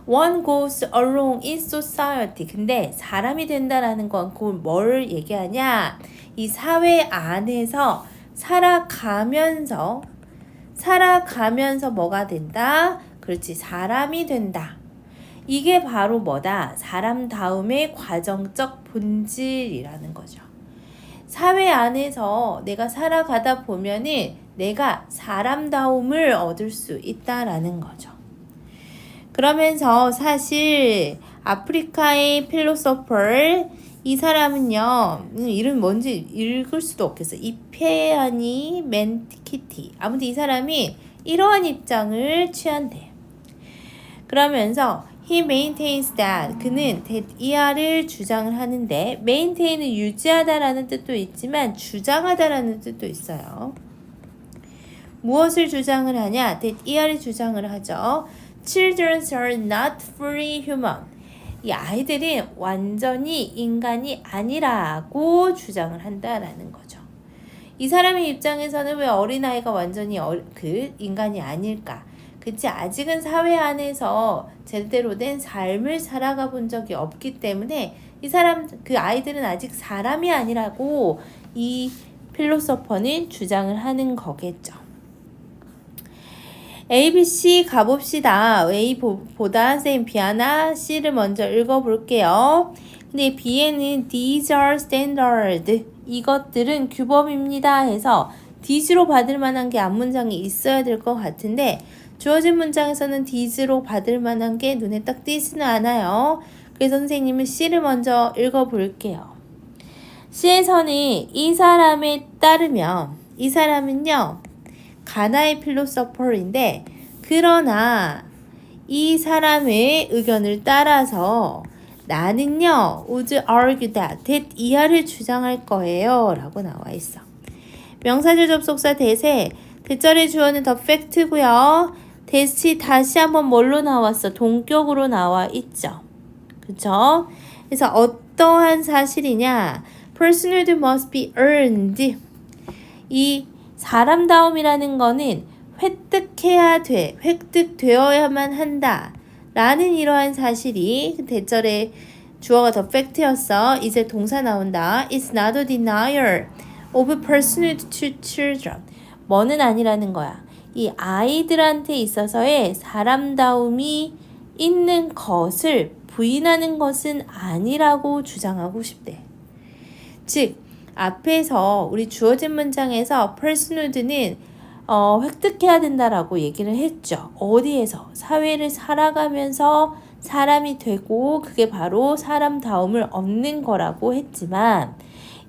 one goes along in society. 근데 사람이 된다라는 건 그걸 뭘 얘기하냐? 이 사회 안에서 살아가면서 뭐가 된다? 그렇지, 사람이 된다. 이게 바로 뭐다? 사람다움의 과정적 본질이라는 거죠. 사회 안에서 내가 살아가다 보면은 내가 사람다움을 얻을 수 있다라는 거죠. 그러면서 사실 아프리카의 필로소퍼, 이 사람은요, 이름 뭔지 읽을 수도 없겠어. 이페아니 멘티키티. 아무튼 이 사람이 이러한 입장을 취한대. 그러면서 he maintains that, 그는 that 이하를 주장을 하는데, maintain은 유지하다라는 뜻도 있지만 주장하다라는 뜻도 있어요. 무엇을 주장을 하냐? that 이하를 주장을 하죠. Children are not fully human. 이 아이들은 완전히 인간이 아니라고 주장을 한다라는 거죠. 이 사람의 입장에서는 왜 어린아이가 완전히 인간이 아닐까? 그치, 아직은 사회 안에서 제대로 된 삶을 살아가 본 적이 없기 때문에 그 아이들은 아직 사람이 아니라고 이 필로소퍼는 주장을 하는 거겠죠. A, B, C 가봅시다. A보다 선생님 B 하나, C를 먼저 읽어볼게요. 근데 B에는 these are standard. 이것들은 규범입니다 해서 these로 받을 만한 게 앞문장에 있어야 될 것 같은데 주어진 문장에서는 these로 받을 만한 게 눈에 딱 띄지는 않아요. 그래서 선생님은 C를 먼저 읽어볼게요. C에서는 이 사람에 따르면, 이 사람은요 가나의 필로소퍼인데, 그러나 이 사람의 의견을 따라서 나는요, would argue that 이하를 주장할 거예요. 라고 나와 있어. 명사절 접속사 that에 대절의 주어는 the fact고요. that이 다시 한번 뭘로 나왔어? 동격으로 나와 있죠. 그쵸? 그래서 어떠한 사실이냐? Personhood must be earned. 이 사람다움이라는 거는 획득되어야만 한다. 라는 이러한 사실이 대절의 주어가 the fact였어. 이제 동사 나온다. It's not a denial of personhood to children. 뭐는 아니라는 거야. 이 아이들한테 있어서의 사람다움이 있는 것을 부인하는 것은 아니라고 주장하고 싶대. 즉, 앞에서 우리 주어진 문장에서 personhood는 획득해야 된다라고 얘기를 했죠. 어디에서? 사회를 살아가면서 사람이 되고 그게 바로 사람다움을 얻는 거라고 했지만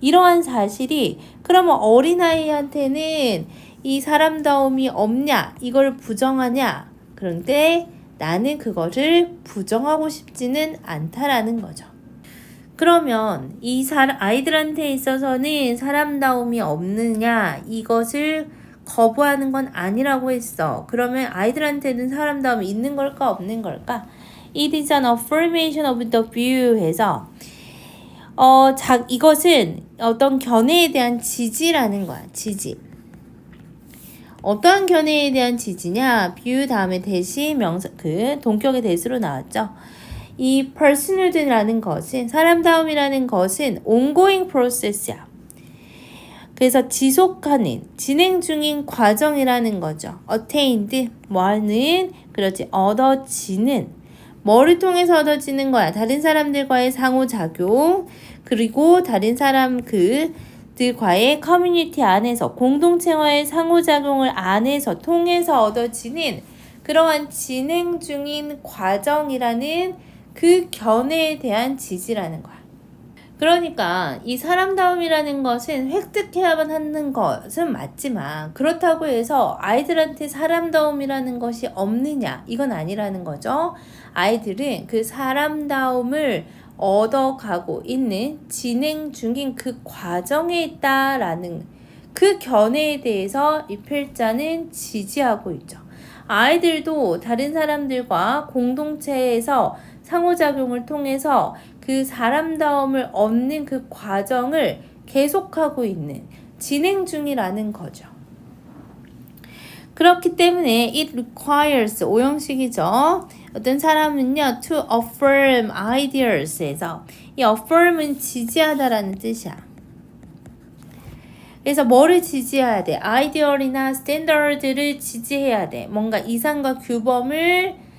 이러한 사실이 그러면 어린아이한테는 이 사람다움이 없냐? 이걸 부정하냐? 그런데 나는 그거를 부정하고 싶지는 않다라는 거죠. 그러면 이 아이들한테 있어서는 사람다움이 없느냐? 이것을 거부하는 건 아니라고 했어. 그러면 아이들한테는 사람다움이 있는 걸까 없는 걸까? It is an affirmation of the view 해서 이것은 어떤 견해에 대한 지지라는 거야. 지지. 어떠한 견해에 대한 지지냐? view 다음에 대시 명사 동격의 대수로 나왔죠. 이 personhood라는 것은 사람다움이라는 것은 ongoing process야. 그래서 지속하는, 진행 중인 과정이라는 거죠. attained, 뭐는 그렇지, 얻어지는, 뭐를 통해서 얻어지는 거야? 다른 사람들과의 상호작용, 그리고 다른 사람 들과의 커뮤니티 안에서, 공동체와의 상호작용을 안에서, 통해서 얻어지는 그러한 진행 중인 과정이라는 그 견해에 대한 지지라는 거야. 그러니까 이 사람다움이라는 것은 획득해야만 하는 것은 맞지만 그렇다고 해서 아이들한테 사람다움이라는 것이 없느냐? 이건 아니라는 거죠. 아이들은 그 사람다움을 얻어가고 있는 진행 중인 그 과정에 있다라는 그 견해에 대해서 이 필자는 지지하고 있죠. 아이들도 다른 사람들과 공동체에서 상호작용을 통해서 그 사람다움을 얻는 그 과정을 계속하고 있는 진행 중이라는 거죠. 그렇기 때문에 it requires 오형식이죠. 어떤 사람은요 to affirm ideas에서 이 affirm은 지지하다라는 뜻이야. 그래서 뭐를 지지해야 돼? 아이디얼이나 스탠더드를 지지해야 돼. 뭔가 이상과 규범을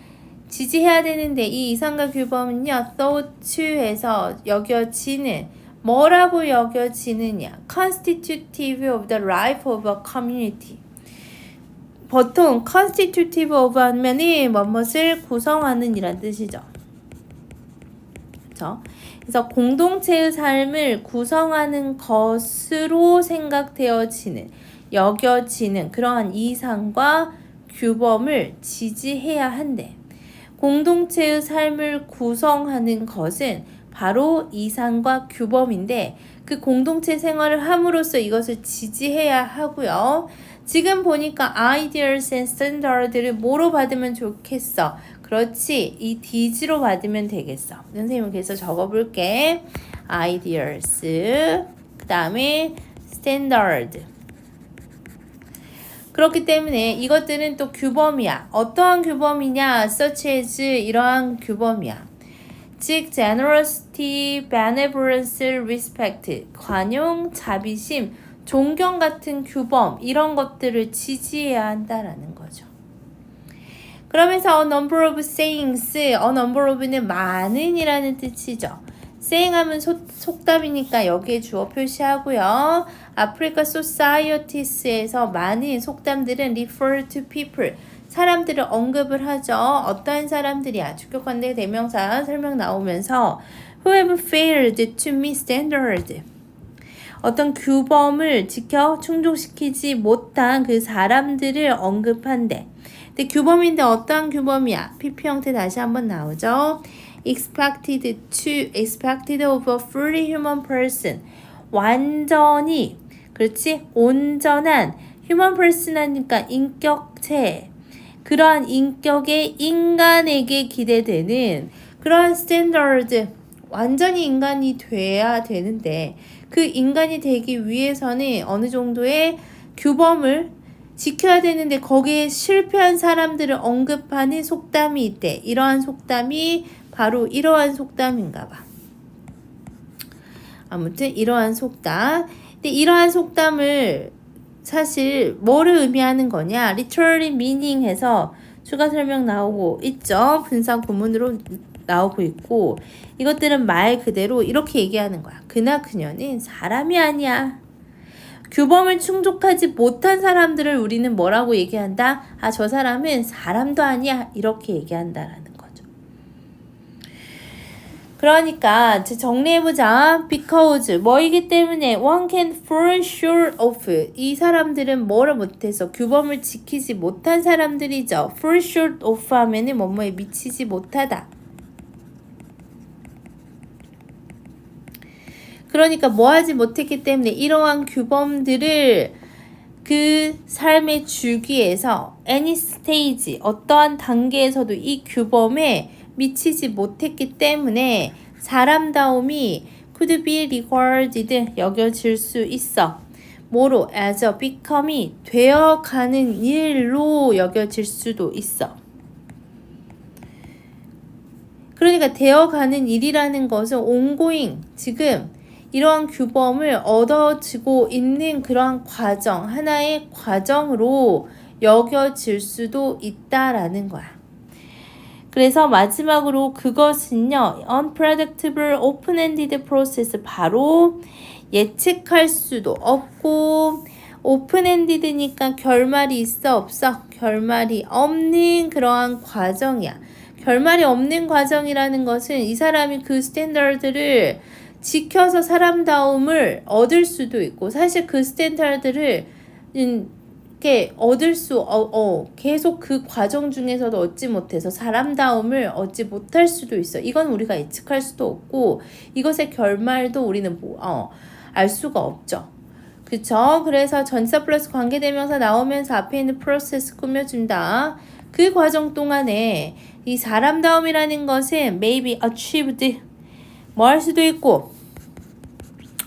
지지해야 되는데 이 이상과 규범은요 thought에서 여겨지는 뭐라고 여겨지느냐 constitutive of the life of a community. 보통 constitutive of 하면이 무엇을 구성하는 이란 뜻이죠. 그렇죠? 그래서 공동체의 삶을 구성하는 것으로 생각되어지는 여겨지는 그러한 이상과 규범을 지지해야 한대. 공동체의 삶을 구성하는 것은 바로 이상과 규범인데 그 공동체 생활을 함으로써 이것을 지지해야 하고요. 지금 보니까 ideas and standard를 뭐로 받으면 좋겠어? 그렇지. 이 DG로 받으면 되겠어. 선생님은 그래서 적어볼게. ideas 그 다음에 standard. 그렇기 때문에 이것들은 또 규범이야. 어떠한 규범이냐? such as 이러한 규범이야. 즉 generosity, benevolence, respect, 관용, 자비심, 존경 같은 규범 이런 것들을 지지해야 한다라는 거죠. 그러면서 a number of sayings, a number of는 많은이라는 뜻이죠. saying 하면 속담이니까 여기에 주어 표시하고요. 아프리카 societies에서 많은 속담들은 refer to people, 사람들을 언급을 하죠. 어떠한 사람들이야? 주격관대 대명사 설명 나오면서 who have failed to meet standard. 어떤 규범을 지켜 충족시키지 못한 그 사람들을 언급한대. 근데 규범인데 어떠한 규범이야? PP 형태 다시 한번 나오죠. expected of a fully human person. 완전히, 그렇지? 온전한 human person 하니까 인격체. 그러한 인격의 인간에게 기대되는 그러한 스탠더드. 완전히 인간이 돼야 되는데 그 인간이 되기 위해서는 어느 정도의 규범을 지켜야 되는데 거기에 실패한 사람들을 언급하는 속담이 있대. 이러한 속담이 바로 이러한 속담인가 봐. 아무튼 이러한 속담. 근데 이러한 속담을 사실 뭐를 의미하는 거냐? literally meaning 해서 추가 설명 나오고 있죠. 분사 구문으로 나오고 있고 이것들은 말 그대로 이렇게 얘기하는 거야. 그나 그녀는 사람이 아니야. 규범을 충족하지 못한 사람들을 우리는 뭐라고 얘기한다? 아, 저 사람은 사람도 아니야. 이렇게 얘기한다라는 거죠. 그러니까 정리해보자. because 뭐이기 때문에 one can fall short of 이 사람들은 뭐를 못해서 규범을 지키지 못한 사람들이죠. fall short of 하면은 뭐뭐에 미치지 못하다. 그러니까 뭐 하지 못했기 때문에 이러한 규범들을 그 삶의 주기에서 any stage 어떠한 단계에서도 이 규범에 미치지 못했기 때문에 사람다움이 could be regarded 여겨질 수 있어. 뭐로? as a become이 되어가는 일로 여겨질 수도 있어. 그러니까 되어가는 일이라는 것은 ongoing 지금 이러한 규범을 얻어지고 있는 그러한 과정, 하나의 과정으로 여겨질 수도 있다라는 거야. 그래서 마지막으로 그것은요, unpredictable, open-ended process, 바로 예측할 수도 없고, open-ended니까 결말이 있어, 없어? 결말이 없는 그러한 과정이야. 결말이 없는 과정이라는 것은 이 사람이 그 스탠더드를 지켜서 사람다움을 얻을 수도 있고 사실 그 스탠더드를 이렇게 얻을 수 계속 그 과정 중에서도 얻지 못해서 사람다움을 얻지 못할 수도 있어. 이건 우리가 예측할 수도 없고 이것의 결말도 우리는 알 수가 없죠. 그쵸? 그래서 전치사 플러스 관계대명사 나오면서 앞에 있는 프로세스 꾸며준다. 그 과정 동안에 이 사람다움이라는 것은 maybe achieved 뭐 할 수도 있고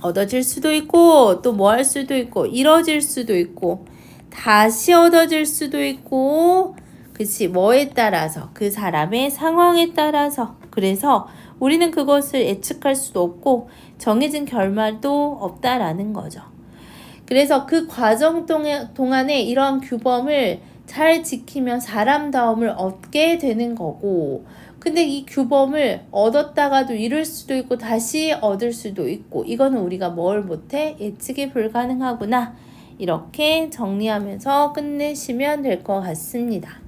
얻어질 수도 있고 또 뭐 할 수도 있고 이뤄질 수도 있고 다시 얻어질 수도 있고 그치 뭐에 따라서 그 사람의 상황에 따라서 그래서 우리는 그것을 예측할 수도 없고 정해진 결말도 없다라는 거죠. 그래서 그 과정 동안에 이런 규범을 잘 지키면 사람다움을 얻게 되는 거고 근데 이 규범을 얻었다가도 잃을 수도 있고 다시 얻을 수도 있고 이거는 우리가 뭘 못해? 예측이 불가능하구나. 이렇게 정리하면서 끝내시면 될 것 같습니다.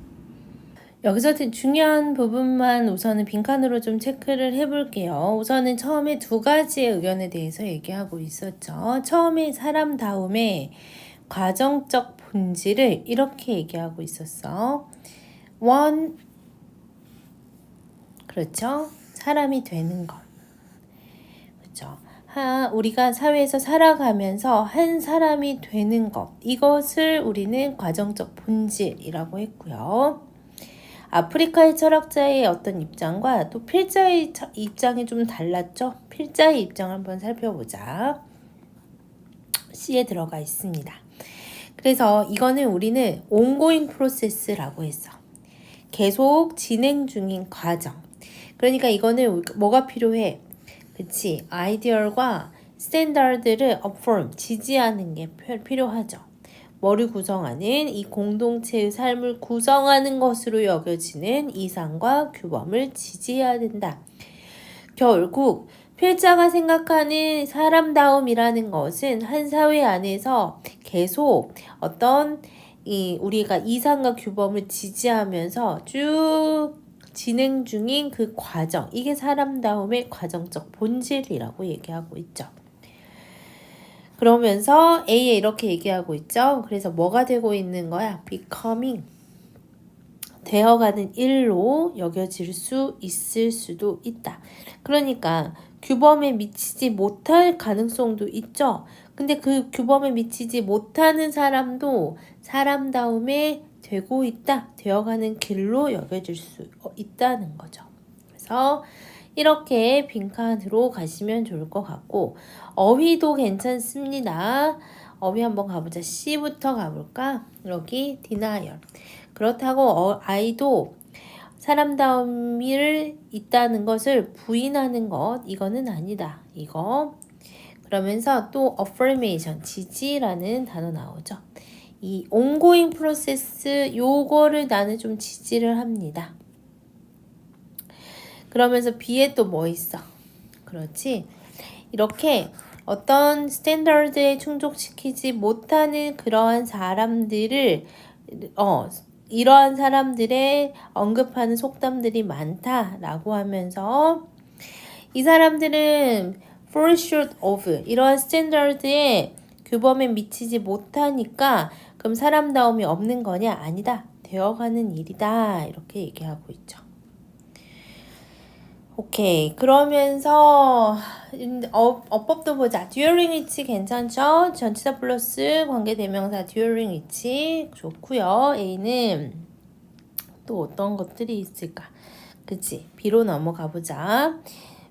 여기서 중요한 부분만 우선은 빈칸으로 좀 체크를 해볼게요. 우선은 처음에 두 가지의 의견에 대해서 얘기하고 있었죠. 처음에 사람다움의 과정적 본질을 이렇게 얘기하고 있었어. 그렇죠? 사람이 되는 것. 그렇죠? 우리가 사회에서 살아가면서 한 사람이 되는 것. 이것을 우리는 과정적 본질이라고 했고요. 아프리카의 철학자의 어떤 입장과 또 필자의 입장이 좀 달랐죠? 필자의 입장을 한번 살펴보자. C에 들어가 있습니다. 그래서 이거는 우리는 ongoing process라고 했어. 계속 진행 중인 과정. 그러니까 이거는 뭐가 필요해? 그치? 아이디얼과 스탠다드를 affirm, 지지하는 게 필요하죠. 뭐를 구성하는 이 공동체의 삶을 구성하는 것으로 여겨지는 이상과 규범을 지지해야 된다. 결국 필자가 생각하는 사람다움이라는 것은 한 사회 안에서 계속 어떤 우리가 이상과 규범을 지지하면서 쭉 진행 중인 그 과정, 이게 사람다움의 과정적 본질이라고 얘기하고 있죠. 그러면서 A에 이렇게 얘기하고 있죠. 그래서 뭐가 되고 있는 거야? becoming. 되어가는 일로 여겨질 수 있을 수도 있다. 그러니까 규범에 미치지 못할 가능성도 있죠. 근데 그 규범에 미치지 못하는 사람도 사람다움에 되고 있다. 되어가는 길로 여겨질 수 있다는 거죠. 그래서 이렇게 빈칸으로 가시면 좋을 것 같고 어휘도 괜찮습니다. 어휘 한번 가보자. C부터 가볼까? 여기 denial. 그렇다고 아이도 사람다움이 있다는 것을 부인하는 것 이거는 아니다. 이거 그러면서 또 affirmation 지지라는 단어 나오죠. 이 ongoing process 요거를 나는 좀 지지를 합니다. 그러면서 B에 또 뭐 있어? 그렇지? 이렇게 어떤 스탠더드에 충족시키지 못하는 그러한 사람들을 이러한 사람들의 언급하는 속담들이 많다라고 하면서 이 사람들은 fall short of 이러한 스탠더드에 규범에 미치지 못하니까 그럼 사람다움이 없는 거냐? 아니다. 되어가는 일이다. 이렇게 얘기하고 있죠. 오케이. 그러면서 어법도 보자. during which 괜찮죠? 전치사 플러스 관계대명사 during which 좋고요. A는 또 어떤 것들이 있을까? 그치? B로 넘어가 보자.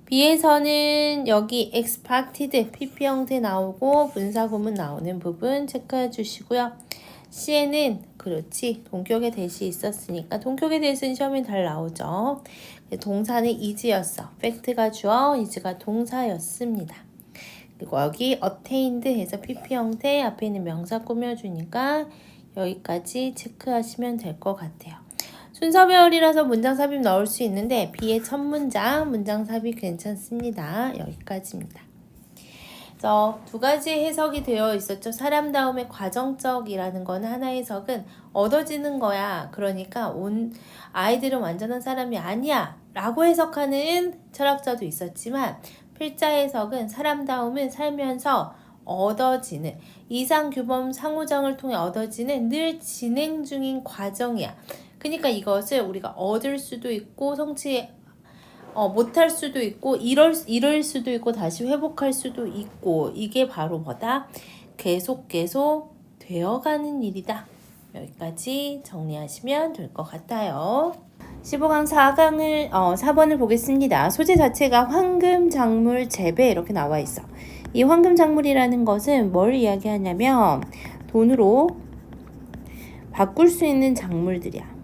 B에서는 여기 expected PP 형태 나오고 분사구문 나오는 부분 체크해 주시고요. C에는 그렇지 동격의 대시 있었으니까 동격의 대시는 시험에 잘 나오죠. 동사는 is였어. fact가 주어, is가 동사였습니다. 그리고 여기 attained 해서 PP 형태 앞에 있는 명사 꾸며주니까 여기까지 체크하시면 될 것 같아요. 순서별이라서 문장 삽입 넣을 수 있는데 B의 첫 문장, 문장 삽입 괜찮습니다. 여기까지입니다. 그래서 두 가지 해석이 되어 있었죠. 사람다움의 과정적이라는 건 하나의 해석은 얻어지는 거야. 그러니까 아이들은 완전한 사람이 아니야 라고 해석하는 철학자도 있었지만 필자 해석은 사람다움은 살면서 얻어지는 이상규범 상호작용을 통해 얻어지는 늘 진행 중인 과정이야. 그러니까 이것을 우리가 얻을 수도 있고 성취 못할 수도 있고 이럴 수도 있고 다시 회복할 수도 있고 이게 바로 뭐다? 계속 되어가는 일이다. 여기까지 정리하시면 될 것 같아요. 15강 4번을 보겠습니다. 소재 자체가 황금작물 재배 이렇게 나와 있어. 이 황금작물이라는 것은 뭘 이야기하냐면 돈으로 바꿀 수 있는 작물들이야.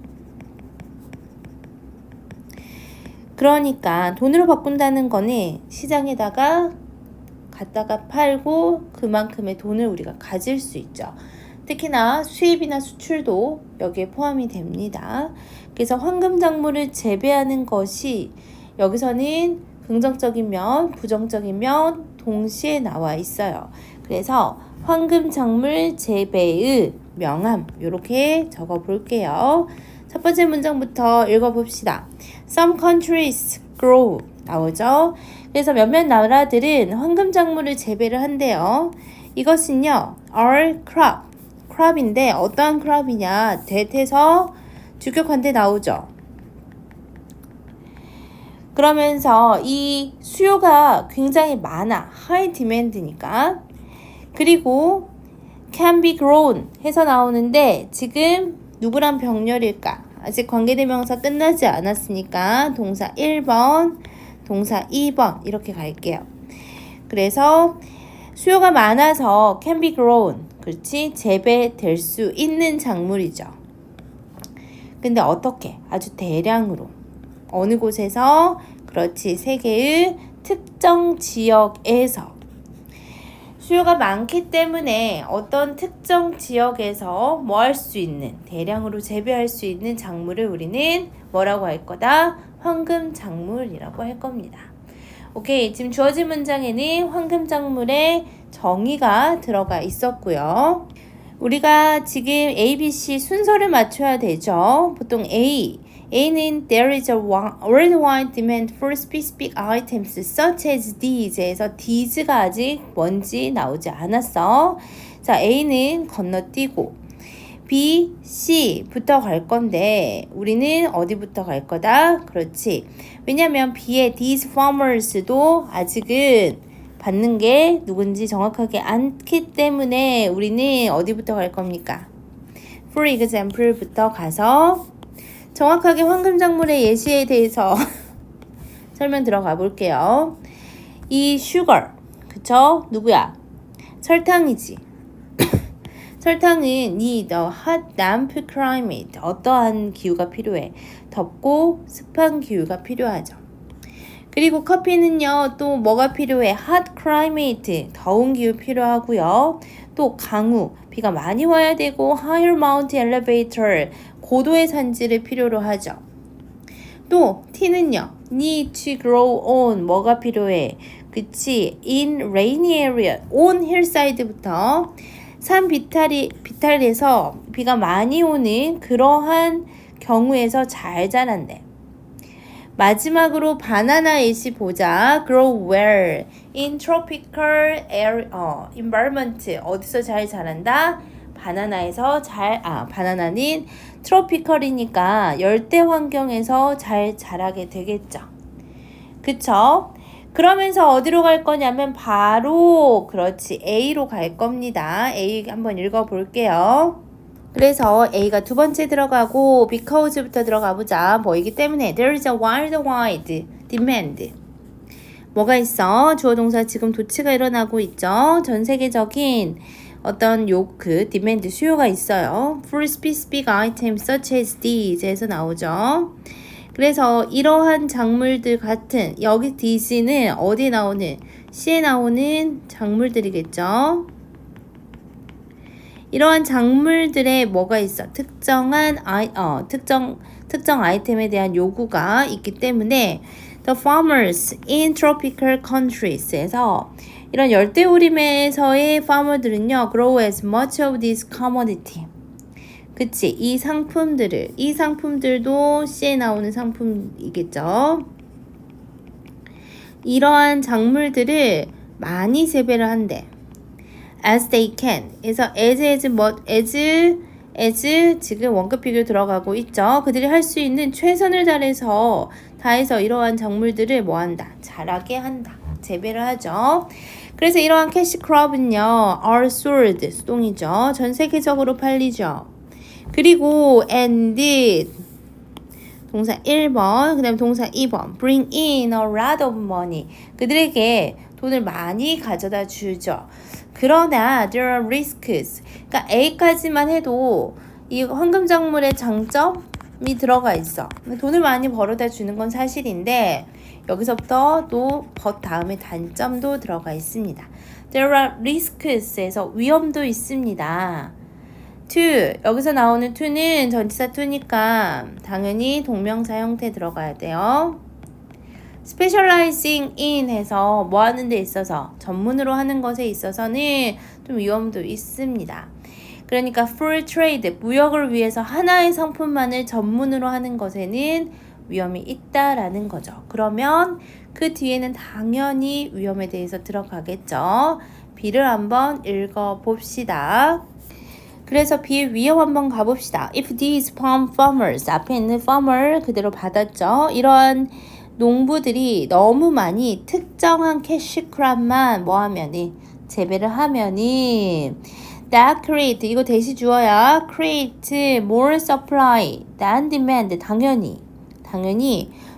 그러니까 돈으로 바꾼다는 거는 시장에다가 갖다가 팔고 그만큼의 돈을 우리가 가질 수 있죠. 특히나 수입이나 수출도 여기에 포함이 됩니다. 그래서 황금작물을 재배하는 것이 여기서는 긍정적인 면, 부정적인 면 동시에 나와 있어요. 그래서 황금작물 재배의 명암 이렇게 적어 볼게요. 첫 번째 문장부터 읽어봅시다. Some countries grow 나오죠. 그래서 몇몇 나라들은 황금작물을 재배를 한대요. 이것은요, are crop인데 어떠한 crop이냐? that에서 주격한데 나오죠. 그러면서 이 수요가 굉장히 많아. high demand니까. 그리고 can be grown 해서 나오는데 지금 누구랑 병렬일까? 아직 관계대명사 끝나지 않았으니까 동사 1번, 동사 2번 이렇게 갈게요. 그래서 수요가 많아서 can be grown, 그렇지? 재배될 수 있는 작물이죠. 근데 어떻게? 아주 대량으로. 어느 곳에서? 그렇지. 세계의 특정 지역에서. 수요가 많기 때문에 어떤 특정 지역에서 뭐 할 수 있는 대량으로 재배할 수 있는 작물을 우리는 뭐라고 할 거다? 황금작물이라고 할 겁니다. 오케이, 지금 주어진 문장에는 황금작물의 정의가 들어가 있었고요. 우리가 지금 A, B, C 순서를 맞춰야 되죠. 보통 A는 there is a worldwide demand for specific items such as these에서 these가 아직 뭔지 나오지 않았어. 자, A는 건너뛰고 B, C부터 갈 건데 우리는 어디부터 갈 거다? 그렇지. 왜냐면 B의 these farmers도 아직은 받는 게 누군지 정확하게 않기 때문에 우리는 어디부터 갈 겁니까? For example부터 가서 정확하게 황금작물의 예시에 대해서 설명 들어가 볼게요. 이 sugar, 그쵸? 누구야? 설탕이지. 설탕은 need a hot, damp climate. 어떠한 기후가 필요해? 덥고 습한 기후가 필요하죠. 그리고 커피는요, 또 뭐가 필요해? hot climate, 더운 기후 필요하고요. 또 강우, 비가 많이 와야 되고 higher mountain elevator, 고도의 산지를 필요로 하죠. 또 티는요, need to grow on, 뭐가 필요해? 그치? in rainy area, on hillside부터 산 비탈에서 비가 많이 오는 그러한 경우에서 잘 자란대. 마지막으로 바나나 예시 보자. grow well in tropical environment. 어디서 잘 자란다? 바나나에서 바나나는 트로피컬이니까 열대 환경에서 잘 자라게 되겠죠. 그쵸? 그러면서 어디로 갈 거냐면 바로 그렇지 A로 갈 겁니다. A 한번 읽어볼게요. 그래서 A가 두 번째 들어가고 because부터 들어가 보자. 뭐이기 때문에 there is a worldwide demand. 뭐가 있어? 주어 동사 지금 도치가 일어나고 있죠. 전 세계적인 어떤 demand 수요가 있어요. for specific items such as these에서 나오죠. 그래서 이러한 작물들 같은 여기 these는 어디에 나오는? C에 나오는 작물들이겠죠. 이러한 작물들에 뭐가 있어? 특정 아이템에 대한 요구가 있기 때문에 the farmers in tropical countries에서 이런 열대우림에서의 farmer들은요 grow as much of this commodity. 그치? 이 상품들도 C에 나오는 상품이겠죠. 이러한 작물들을 많이 재배를 한대. as they can. 그래서 as 지금 원급 비교 들어가고 있죠. 그들이 할 수 있는 최선을 다해서 이러한 작물들을 뭐한다? 자라게 한다. 재배를 하죠. 그래서 이러한 캐시크롭은요 are sold, 수동이죠. 전 세계적으로 팔리죠. 그리고 and 동사 1번, 그 다음에 동사 2번 bring in a lot of money. 그들에게 돈을 많이 가져다 주죠. 그러나 there are risks. 그러니까 A까지만 해도 이 황금작물의 장점이 들어가 있어. 돈을 많이 벌어다 주는 건 사실인데 여기서부터 또 다음에 단점도 들어가 있습니다. There are riskes에서 위험도 있습니다. to, 여기서 나오는 to는 전치사 to니까 당연히 동명사 형태 들어가야 돼요. specializing in 해서 뭐 하는 데 있어서 전문으로 하는 것에 있어서는 좀 위험도 있습니다. 그러니까 for trade, 무역을 위해서 하나의 상품만을 전문으로 하는 것에는 위험이 있다라는 거죠. 그러면 그 뒤에는 당연히 위험에 대해서 들어가겠죠. B를 한번 읽어봅시다. 그래서 B의 위험 한번 가봅시다. If these farmers, 앞에 있는 farmer 그대로 받았죠. 이러한 농부들이 너무 많이 특정한 캐시크롭만 뭐하면은 재배를 하면은 that create, 이거 대시 주어야 create more supply than demand. 당연히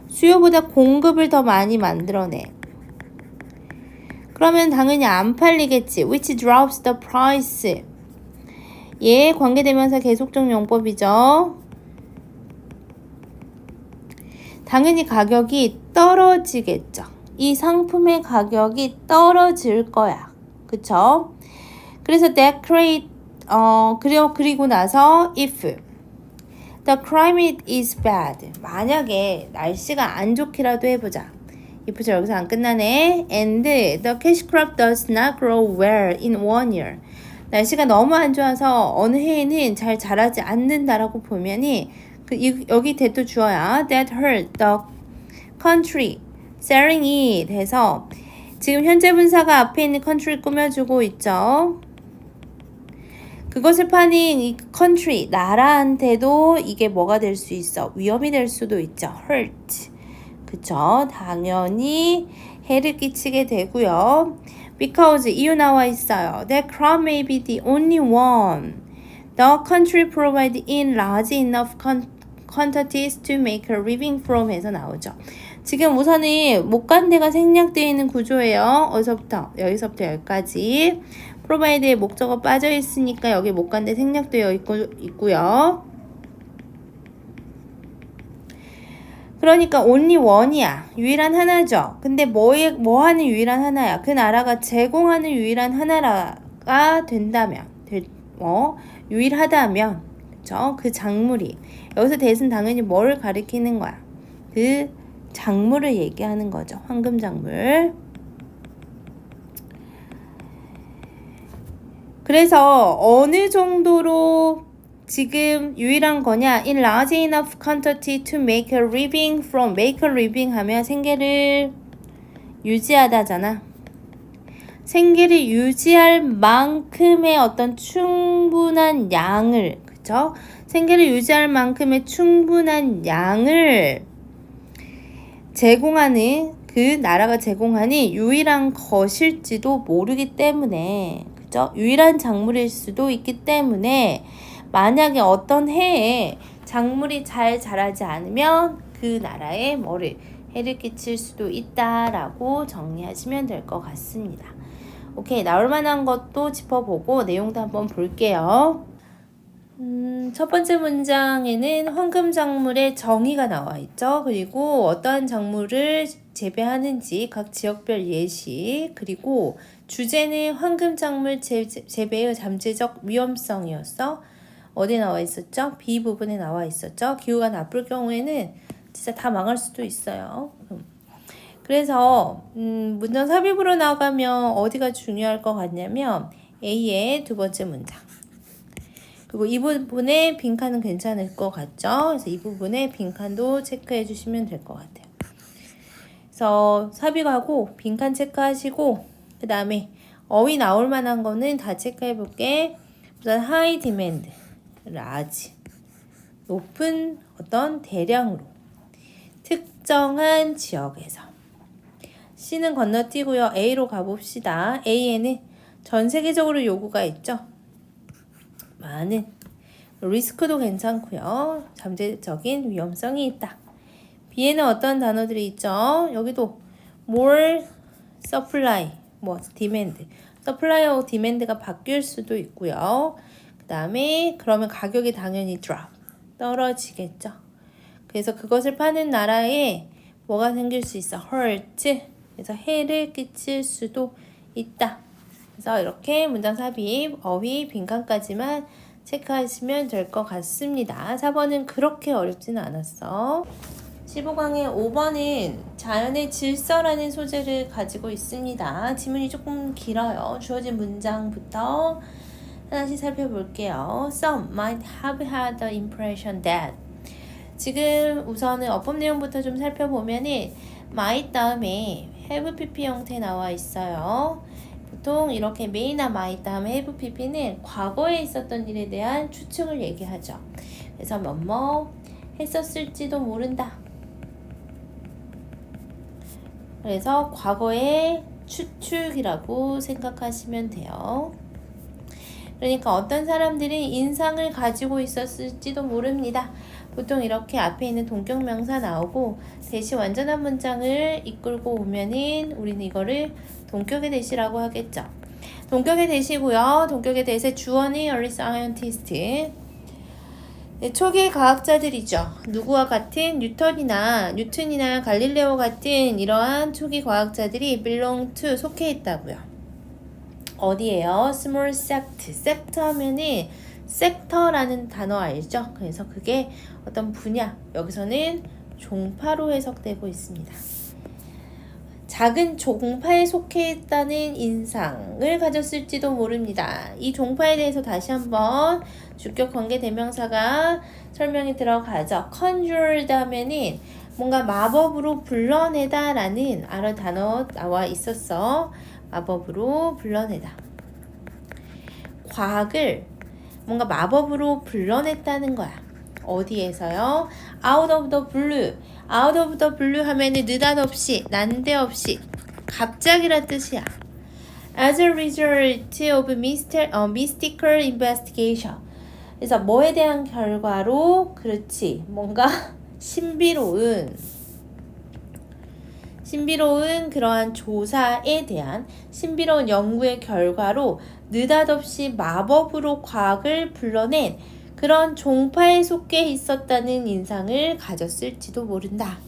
수요보다 공급을 더 많이 만들어내. 그러면 당연히 안 팔리겠지. which drops the price. 예, 관계대명사 계속적 용법이죠. 당연히 가격이 떨어지겠죠. 이 상품의 가격이 떨어질 거야. 그쵸? 그래서 that create, 그리고 나서 if the climate is bad. 만약에 날씨가 안 좋기라도 해보자. if죠. 여기서 안 끝나네. and the cash crop does not grow well in one year. 날씨가 너무 안 좋아서 어느 해에는 잘 자라지 않는다라고 보면이 여기 대도 주어야 that hurt the country selling it 해서 지금 현재 분사가 앞에 있는 country 꾸며주고 있죠. 그것을 파는 이 country, 나라한테도 이게 뭐가 될 수 있어? 위험이 될 수도 있죠. hurt. 그쵸? 당연히 해를 끼치게 되고요. Because 이유 나와 있어요. That crop may be the only one the country provide in large enough quantities to make a living from 해서 나오죠. 지금 우선은 못 간 데가 생략되어 있는 구조예요. 어디서부터? 여기서부터 여기까지. provide의 목적어 빠져 있으니까 여기 못 간 데 생략되어 있고요. 그러니까 only one이야. 유일한 하나죠. 근데 뭐 하는 유일한 하나야? 그 나라가 제공하는 유일한 하나가 된다면, 유일하다면, 그쵸? 그 작물이. 여기서 대신 당연히 뭐를 가리키는 거야? 그 작물을 얘기하는 거죠. 황금 작물. 그래서 어느 정도로 지금 유일한 거냐? In large enough quantity to make a living from. make a living 하면 생계를 유지하다잖아. 생계를 유지할 만큼의 어떤 충분한 양을, 그쵸? 생계를 유지할 만큼의 충분한 양을 제공하는, 그 나라가 제공하는 유일한 것일지도 모르기 때문에, 그죠? 유일한 작물일 수도 있기 때문에 만약에 어떤 해에 작물이 잘 자라지 않으면 그 나라에 해를 끼칠 수도 있다라고 정리하시면 될 것 같습니다. 오케이, 나올 만한 것도 짚어보고 내용도 한번 볼게요. 첫 번째 문장에는 황금 작물의 정의가 나와 있죠. 그리고 어떠한 작물을 재배하는지 각 지역별 예시, 그리고 주제는 황금 작물 재배의 잠재적 위험성이었어. 어디 나와 있었죠? B 부분에 나와 있었죠. 기후가 나쁠 경우에는 진짜 다 망할 수도 있어요. 그래서 문장 삽입으로 나가면 어디가 중요할 것 같냐면 A의 두 번째 문장. 그리고 이 부분에 빈칸은 괜찮을 것 같죠? 그래서 이 부분에 빈칸도 체크해 주시면 될 것 같아요. 그래서 삽입하고 빈칸 체크하시고 그 다음에 어휘 나올 만한 거는 다 체크해 볼게. 우선 high demand, large, 높은 어떤 대량으로, 특정한 지역에서. C는 건너뛰고요. A로 가봅시다. A에는 전 세계적으로 요구가 있죠. 많은 리스크도 괜찮고요. 잠재적인 위험성이 있다. B에는 어떤 단어들이 있죠? 여기도 more supply, demand. supply하고 demand가 바뀔 수도 있고요. 그 다음에 그러면 가격이 당연히 drop, 떨어지겠죠. 그래서 그것을 파는 나라에 뭐가 생길 수 있어? hurt. 그래서 해를 끼칠 수도 있다. 그래서 이렇게 문장 삽입, 어휘, 빈칸까지만 체크하시면 될 것 같습니다. 4번은 그렇게 어렵지는 않았어. 15강의 5번은 자연의 질서라는 소재를 가지고 있습니다. 지문이 조금 길어요. 주어진 문장부터 하나씩 살펴볼게요. Some might have had the impression that. 지금 우선은 어법 내용부터 좀 살펴보면은 might 다음에 have pp 형태 나와 있어요. 보통 이렇게 may나 might 다음에 have pp는 과거에 있었던 일에 대한 추측을 얘기하죠. 그래서 뭐뭐 했었을지도 모른다. 그래서 과거의 추측이라고 생각하시면 돼요. 그러니까 어떤 사람들이 인상을 가지고 있었을지도 모릅니다. 보통 이렇게 앞에 있는 동격 명사 나오고 대시 완전한 문장을 이끌고 오면은 우리는 이거를 동격의 대시라고 하겠죠. 동격의 대시고요. 동격의 대시 주어는 early scientist. 네, 초기 과학자들이죠. 누구와 같은 뉴턴이나 갈릴레오 같은 이러한 초기 과학자들이 belong to, 속해 있다고요. 어디에요? small sect. sect 하면은 섹터라는 단어 알죠? 그래서 그게 어떤 분야, 여기서는 종파로 해석되고 있습니다. 작은 종파에 속해 있다는 인상을 가졌을지도 모릅니다. 이 종파에 대해서 다시 한번 주격 관계 대명사가 설명이 들어가죠. conjured 하면은 뭔가 마법으로 불러내다 라는 단어 나와 있었어. 마법으로 불러내다. 과학을 뭔가 마법으로 불러냈다는 거야. 어디에서요? out of the blue. out of the blue 하면은 느닷없이, 난데없이, 갑자기란 뜻이야. as a result of mystical investigation. 그래서 뭐에 대한 결과로, 그렇지, 뭔가 신비로운 그러한 조사에 대한 신비로운 연구의 결과로 느닷없이 마법으로 과학을 불러낸 그런 종파에 속해 있었다는 인상을 가졌을지도 모른다.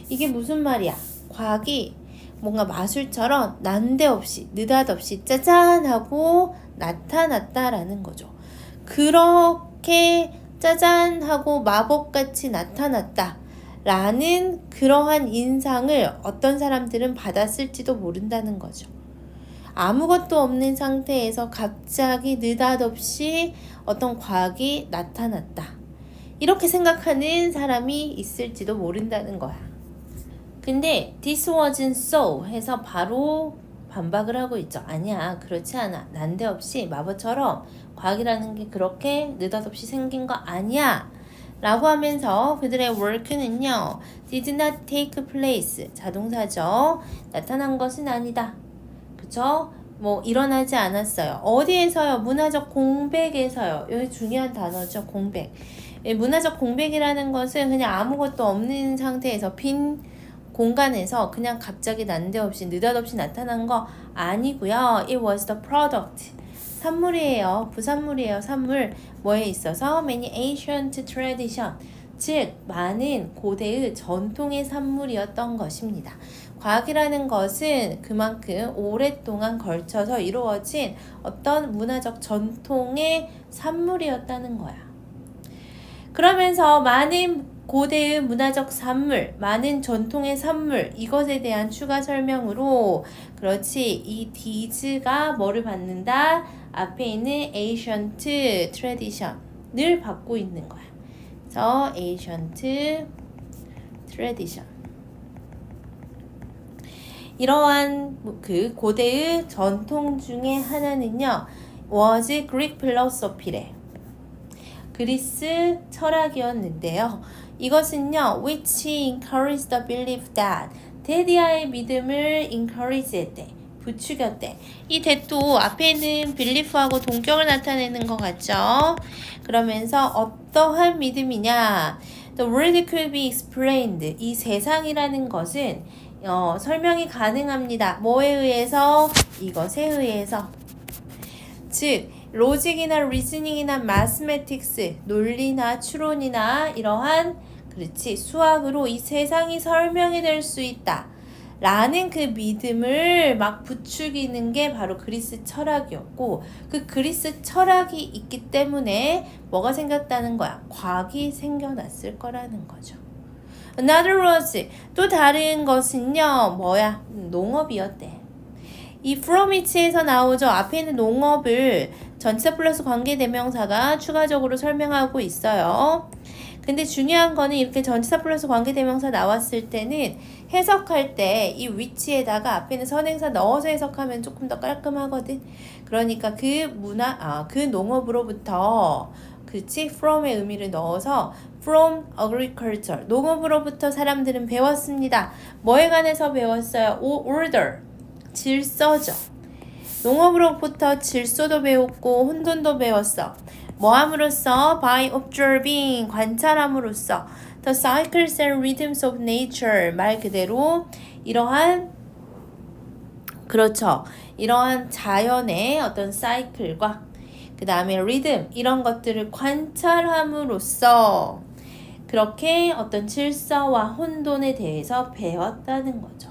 이게 무슨 말이야? 과학이 뭔가 마술처럼 난데없이 느닷없이 짜잔 하고 나타났다라는 거죠. 그렇게 짜잔 하고 마법같이 나타났다 라는 그러한 인상을 어떤 사람들은 받았을지도 모른다는 거죠. 아무것도 없는 상태에서 갑자기 느닷없이 어떤 과학이 나타났다. 이렇게 생각하는 사람이 있을지도 모른다는 거야. 근데 this wasn't so 해서 바로 반박을 하고 있죠. 아니야, 그렇지 않아. 난데없이 마법처럼 과학이라는 게 그렇게 느닷없이 생긴 거 아니야 라고 하면서 그들의 work는요 did not take place, 자동사죠. 나타난 것은 아니다. 그쵸? 뭐 일어나지 않았어요. 어디에서요? 문화적 공백에서요. 여기 중요한 단어죠. 공백. 문화적 공백이라는 것은 그냥 아무것도 없는 상태에서 빈 공간에서 그냥 갑자기 난데없이 느닷없이 나타난 거 아니고요. It was the product. 산물이에요. 부산물이에요. 산물. 뭐에 있어서? Many ancient tradition. 즉 많은 고대의 전통의 산물이었던 것입니다. 과학이라는 것은 그만큼 오랫동안 걸쳐서 이루어진 어떤 문화적 전통의 산물이었다는 거야. 그러면서 많은 고대의 문화적 산물, 많은 전통의 산물, 이것에 대한 추가 설명으로 그렇지, 이 디즈가 뭐를 받는다? 앞에 있는 ancient tradition을 받고 있는 거야. 그래서 ancient tradition. 이러한 그 고대의 전통 중에 하나는요, was Greek philosophy래. 그리스 철학이었는데요. 이것은요, which encouraged the belief that, 데디아의 믿음을 encourage 했대, 부추겼대. 이 that도 앞에 있는 belief하고 동격을 나타내는 것 같죠? 그러면서 어떠한 믿음이냐? The world could be explained. 이 세상이라는 것은 설명이 가능합니다. 뭐에 의해서? 이것에 의해서. 즉 로직이나 리즈닝이나 마스메틱스, 논리나 추론이나 이러한 그렇지 수학으로 이 세상이 설명이 될 수 있다 라는 그 믿음을 막 부추기는 게 바로 그리스 철학이었고, 그 그리스 철학이 있기 때문에 뭐가 생겼다는 거야? 과학이 생겨났을 거라는 거죠. Another was, 또 다른 것은요 뭐야? 농업이었대. 이 from which에서 나오죠. 앞에 있는 농업을 전치사 플러스 관계대명사가 추가적으로 설명하고 있어요. 근데 중요한 거는 이렇게 전치사 플러스 관계대명사 나왔을 때는 해석할 때 이 which에다가 앞에 있는 선행사 넣어서 해석하면 조금 더 깔끔하거든. 그러니까 그 농업으로부터 그치? from의 의미를 넣어서 from agriculture, 농업으로부터 사람들은 배웠습니다. 뭐에 관해서 배웠어요? order, 질서죠. 농업으로부터 질서도 배웠고 혼돈도 배웠어. 뭐함으로써? by observing, 관찰함으로써 the cycles and rhythms of nature, 말 그대로 이러한 그렇죠. 이러한 자연의 어떤 사이클과 그 다음에 리듬 이런 것들을 관찰함으로써 그렇게 어떤 질서와 혼돈에 대해서 배웠다는 거죠.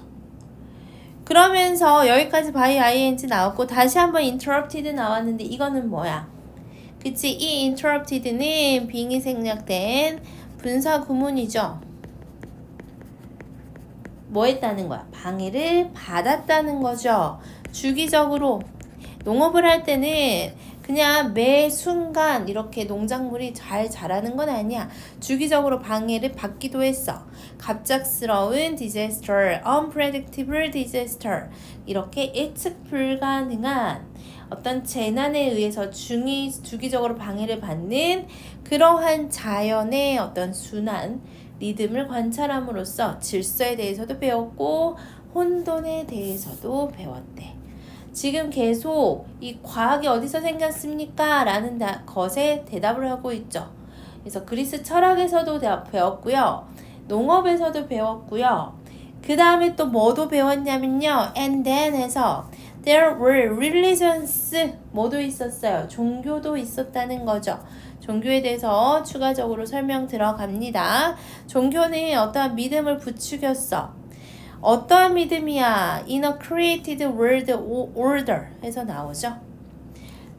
그러면서 여기까지 by ing 나왔고 다시 한번 interrupted 나왔는데 이거는 뭐야? 그치? 이 interrupted는 being이 생략된 분사 구문이죠. 뭐 했다는 거야? 방해를 받았다는 거죠. 주기적으로 농업을 할 때는 그냥 매 순간 이렇게 농작물이 잘 자라는 건 아니야. 주기적으로 방해를 받기도 했어. 갑작스러운 disaster, unpredictable disaster. 이렇게 예측 불가능한 어떤 재난에 의해서 주기적으로 방해를 받는 그러한 자연의 어떤 순환, 리듬을 관찰함으로써 질서에 대해서도 배웠고 혼돈에 대해서도 배웠대. 지금 계속 이 과학이 어디서 생겼습니까? 라는 것에 대답을 하고 있죠. 그래서 그리스 철학에서도 배웠고요. 농업에서도 배웠고요. 그 다음에 또 뭐도 배웠냐면요. And then 해서 there were religions 뭐도 있었어요. 종교도 있었다는 거죠. 종교에 대해서 추가적으로 설명 들어갑니다. 종교는 어떠한 믿음을 부추겼어. 어떠한 믿음이야? In a created world order 해서 나오죠.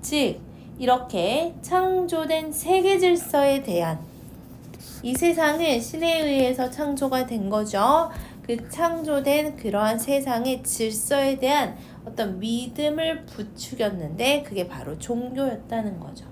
즉 이렇게 창조된 세계 질서에 대한 이 세상은 신에 의해서 창조가 된 거죠. 그 창조된 그러한 세상의 질서에 대한 어떤 믿음을 부추겼는데 그게 바로 종교였다는 거죠.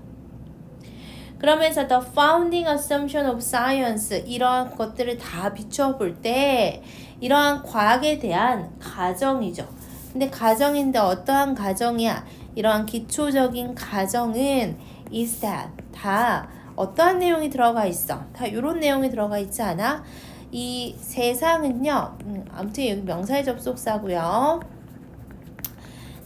그러면서 the founding assumption of science 이러한 것들을 다 비추어 볼 때 이러한 과학에 대한 가정이죠. 근데 가정인데 어떠한 가정이야? 이러한 기초적인 가정은 is that 다 어떠한 내용이 들어가 있어? 다 이런 내용이 들어가 있지 않아? 이 세상은요. 아무튼 여기 명사의 접속사고요.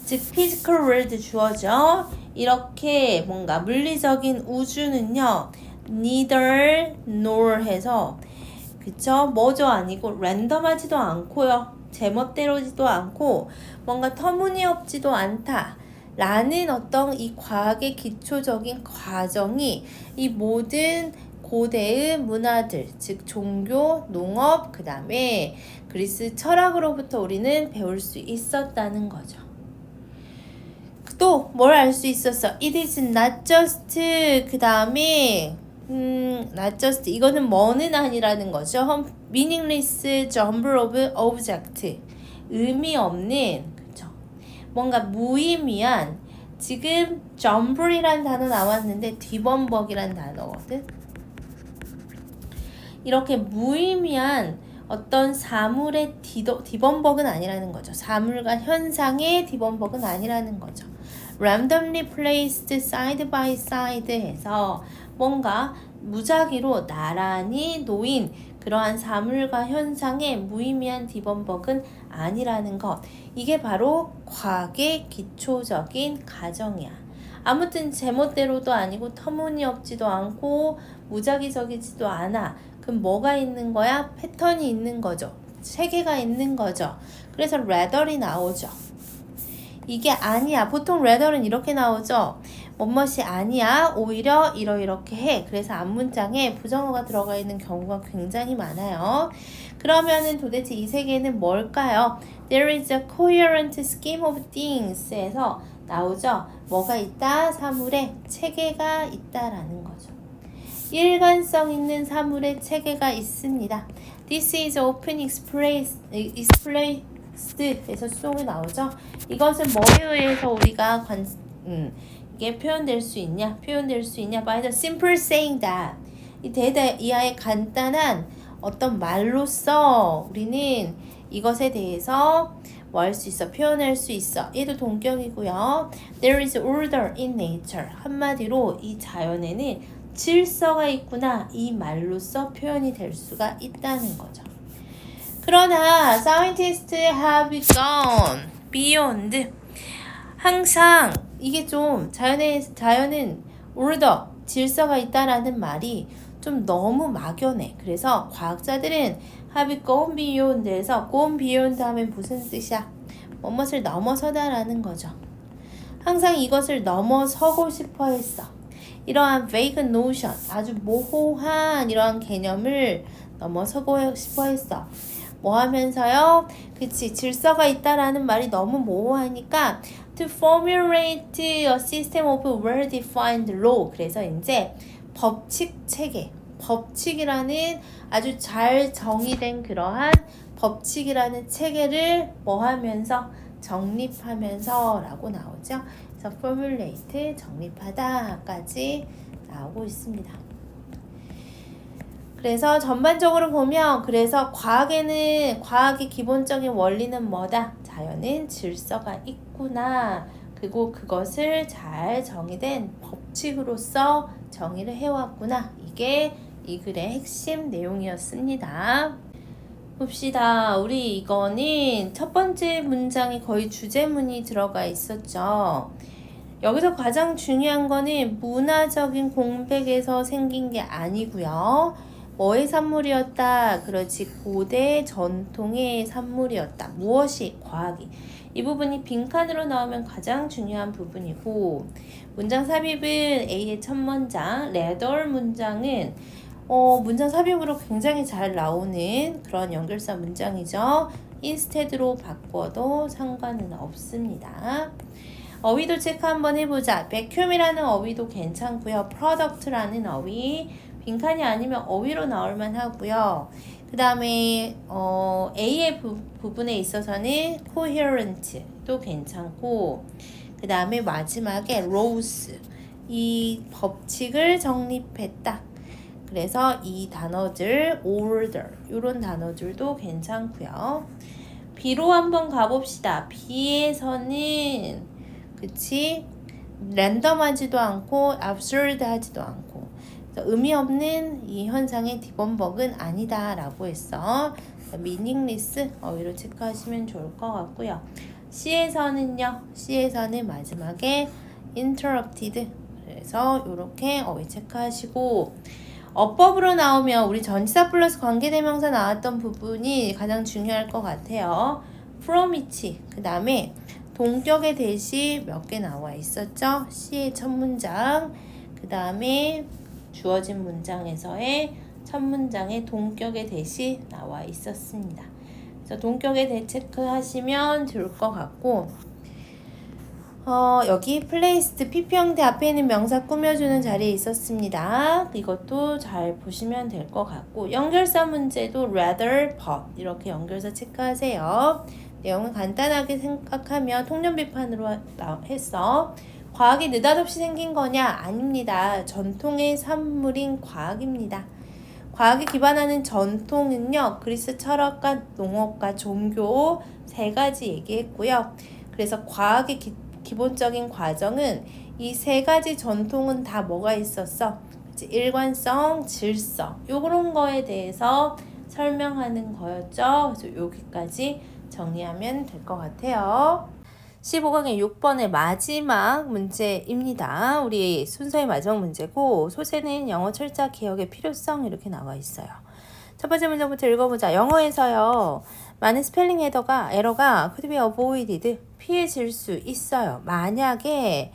즉 physical world 주어져. 이렇게 뭔가 물리적인 우주는요. neither nor 해서 그쵸? 뭐죠? 아니고 랜덤하지도 않고요. 제멋대로지도 않고 뭔가 터무니없지도 않다. 라는 어떤 이 과학의 기초적인 과정이 이 모든 고대의 문화들, 즉 종교, 농업, 그 다음에 그리스 철학으로부터 우리는 배울 수 있었다는 거죠. 또 뭘 알 수 있었어? It is not just 그 다음에 not just 이거는 뭐는 아니라는 거죠. meaningless jumble of object 의미 없는 그쵸? 뭔가 무의미한 지금 jumble이란 단어 나왔는데 뒤범벅이란 단어거든. 이렇게 무의미한 어떤 사물의 뒤범벅은 아니라는 거죠. 사물과 현상의 뒤범벅은 아니라는 거죠. randomly placed side by side 해서 뭔가 무작위로 나란히 놓인 그러한 사물과 현상의 무의미한 뒤범벅은 아니라는 것. 이게 바로 과학의 기초적인 가정이야. 아무튼 제멋대로도 아니고 터무니없지도 않고 무작위적이지도 않아. 그럼 뭐가 있는 거야? 패턴이 있는 거죠. 체계가 있는 거죠. 그래서 rather이 나오죠. 이게 아니야. 보통 rather는 이렇게 나오죠. 뭐뭇이 아니야. 오히려 이렇게 해. 그래서 앞문장에 부정어가 들어가 있는 경우가 굉장히 많아요. 그러면은 도대체 이 세계는 뭘까요? There is a coherent scheme of things 에서 나오죠. 뭐가 있다? 사물에 체계가 있다라는 거죠. 일관성 있는 사물의 체계가 있습니다. This is often expressed 에서 수동이 나오죠. 이것은 뭐에 의해서 우리가 이게 표현될 수 있냐? by the simple saying that 이 대다 이하의 간단한 어떤 말로써 우리는 이것에 대해서 뭐 할 수 있어? 표현할 수 있어. 얘도 동격이고요. There is order in nature. 한마디로 이 자연에는 질서가 있구나. 이 말로써 표현이 될 수가 있다는 거죠. 그러나 scientists have gone beyond. 항상 이게 좀 자연은 order, 질서가 있다라는 말이 좀 너무 막연해. 그래서 과학자들은 have gone beyond에서 gone beyond 하면 무슨 뜻이야? 무엇을 넘어서다라는 거죠. 항상 이것을 넘어서고 싶어 했어. 이러한 vague notion, 아주 모호한 이러한 개념을 넘어서고 싶어 했어. 뭐 하면서요? 그치, 질서가 있다라는 말이 너무 모호하니까 to formulate a system of well-defined law. 그래서 이제 법칙 체계, 법칙이라는 아주 잘 정의된 그러한 법칙이라는 체계를 뭐 하면서 정립하면서 라고 나오죠. 그래서 formulate 정립하다까지 나오고 있습니다. 그래서 전반적으로 보면 그래서 과학의 기본적인 원리는 뭐다? 자연은 질서가 있구나. 그리고 그것을 잘 정의된 법칙으로서 정의를 해왔구나. 이게 이 글의 핵심 내용이었습니다. 봅시다. 우리 이거는 첫 번째 문장이 거의 주제문이 들어가 있었죠. 여기서 가장 중요한 거는 문화적인 공백에서 생긴 게 아니고요. 뭐의 산물이었다? 그렇지, 고대 전통의 산물이었다. 무엇이? 과학이. 이 부분이 빈칸으로 나오면 가장 중요한 부분이고, 문장 삽입은 A의 첫 문장, 레더 문장은 문장 삽입으로 굉장히 잘 나오는 그런 연결사 문장이죠. instead로 바꿔도 상관은 없습니다. 어휘도 체크 한번 해보자. vacuum이라는 어휘도 괜찮고요. product라는 어휘, 빈칸이 아니면 어휘로 나올만 하고요. 그 다음에 A의 부분에 있어서는 coherent도 괜찮고, 그 다음에 마지막에 rose, 이 법칙을 정립했다. 그래서 이 단어들, order, 이런 단어들도 괜찮고요. B로 한번 가봅시다. B에서는 그치? 랜덤하지도 않고 absurd하지도 않고, 의미 없는 이 현상의 디범벅은 아니다 라고 했어. meaningless 어휘로 체크하시면 좋을 것 같고요. C에서는요, C에서는 마지막에 interrupted, 그래서 이렇게 어휘 체크하시고, 어법으로 나오면 우리 전치사 플러스 관계대명사 나왔던 부분이 가장 중요할 것 같아요. from each, 그 다음에 동격의 대시 몇 개 나와 있었죠? C의 첫 문장, 그 다음에 주어진 문장에서의 첫 문장의 동격의 대시 나와 있었습니다. 그래서 동격의 대 체크하시면 좋을 것 같고, 여기 placed PP 형태 앞에 있는 명사 꾸며주는 자리에 있었습니다. 이것도 잘 보시면 될 것 같고, 연결사 문제도 rather, but 이렇게 연결사 체크하세요. 내용을 간단하게 생각하면 통념 비판으로 했어. 과학이 느닷없이 생긴 거냐? 아닙니다. 전통의 산물인 과학입니다. 과학에 기반하는 전통은요, 그리스 철학과 농업과 종교 세 가지 얘기했고요. 그래서 과학의 기본적인 과정은 이 세 가지 전통은 다 뭐가 있었어? 일관성, 질서, 요런 거에 대해서 설명하는 거였죠. 그래서 여기까지 정리하면 될 것 같아요. 15강의 6번의 마지막 문제입니다. 우리 순서의 마지막 문제고, 소재는 영어 철자 기억의 필요성 이렇게 나와 있어요. 첫 번째 문제부터 읽어보자. 영어에서요, 많은 스펠링 에러가 could be avoided, 피해질 수 있어요. 만약에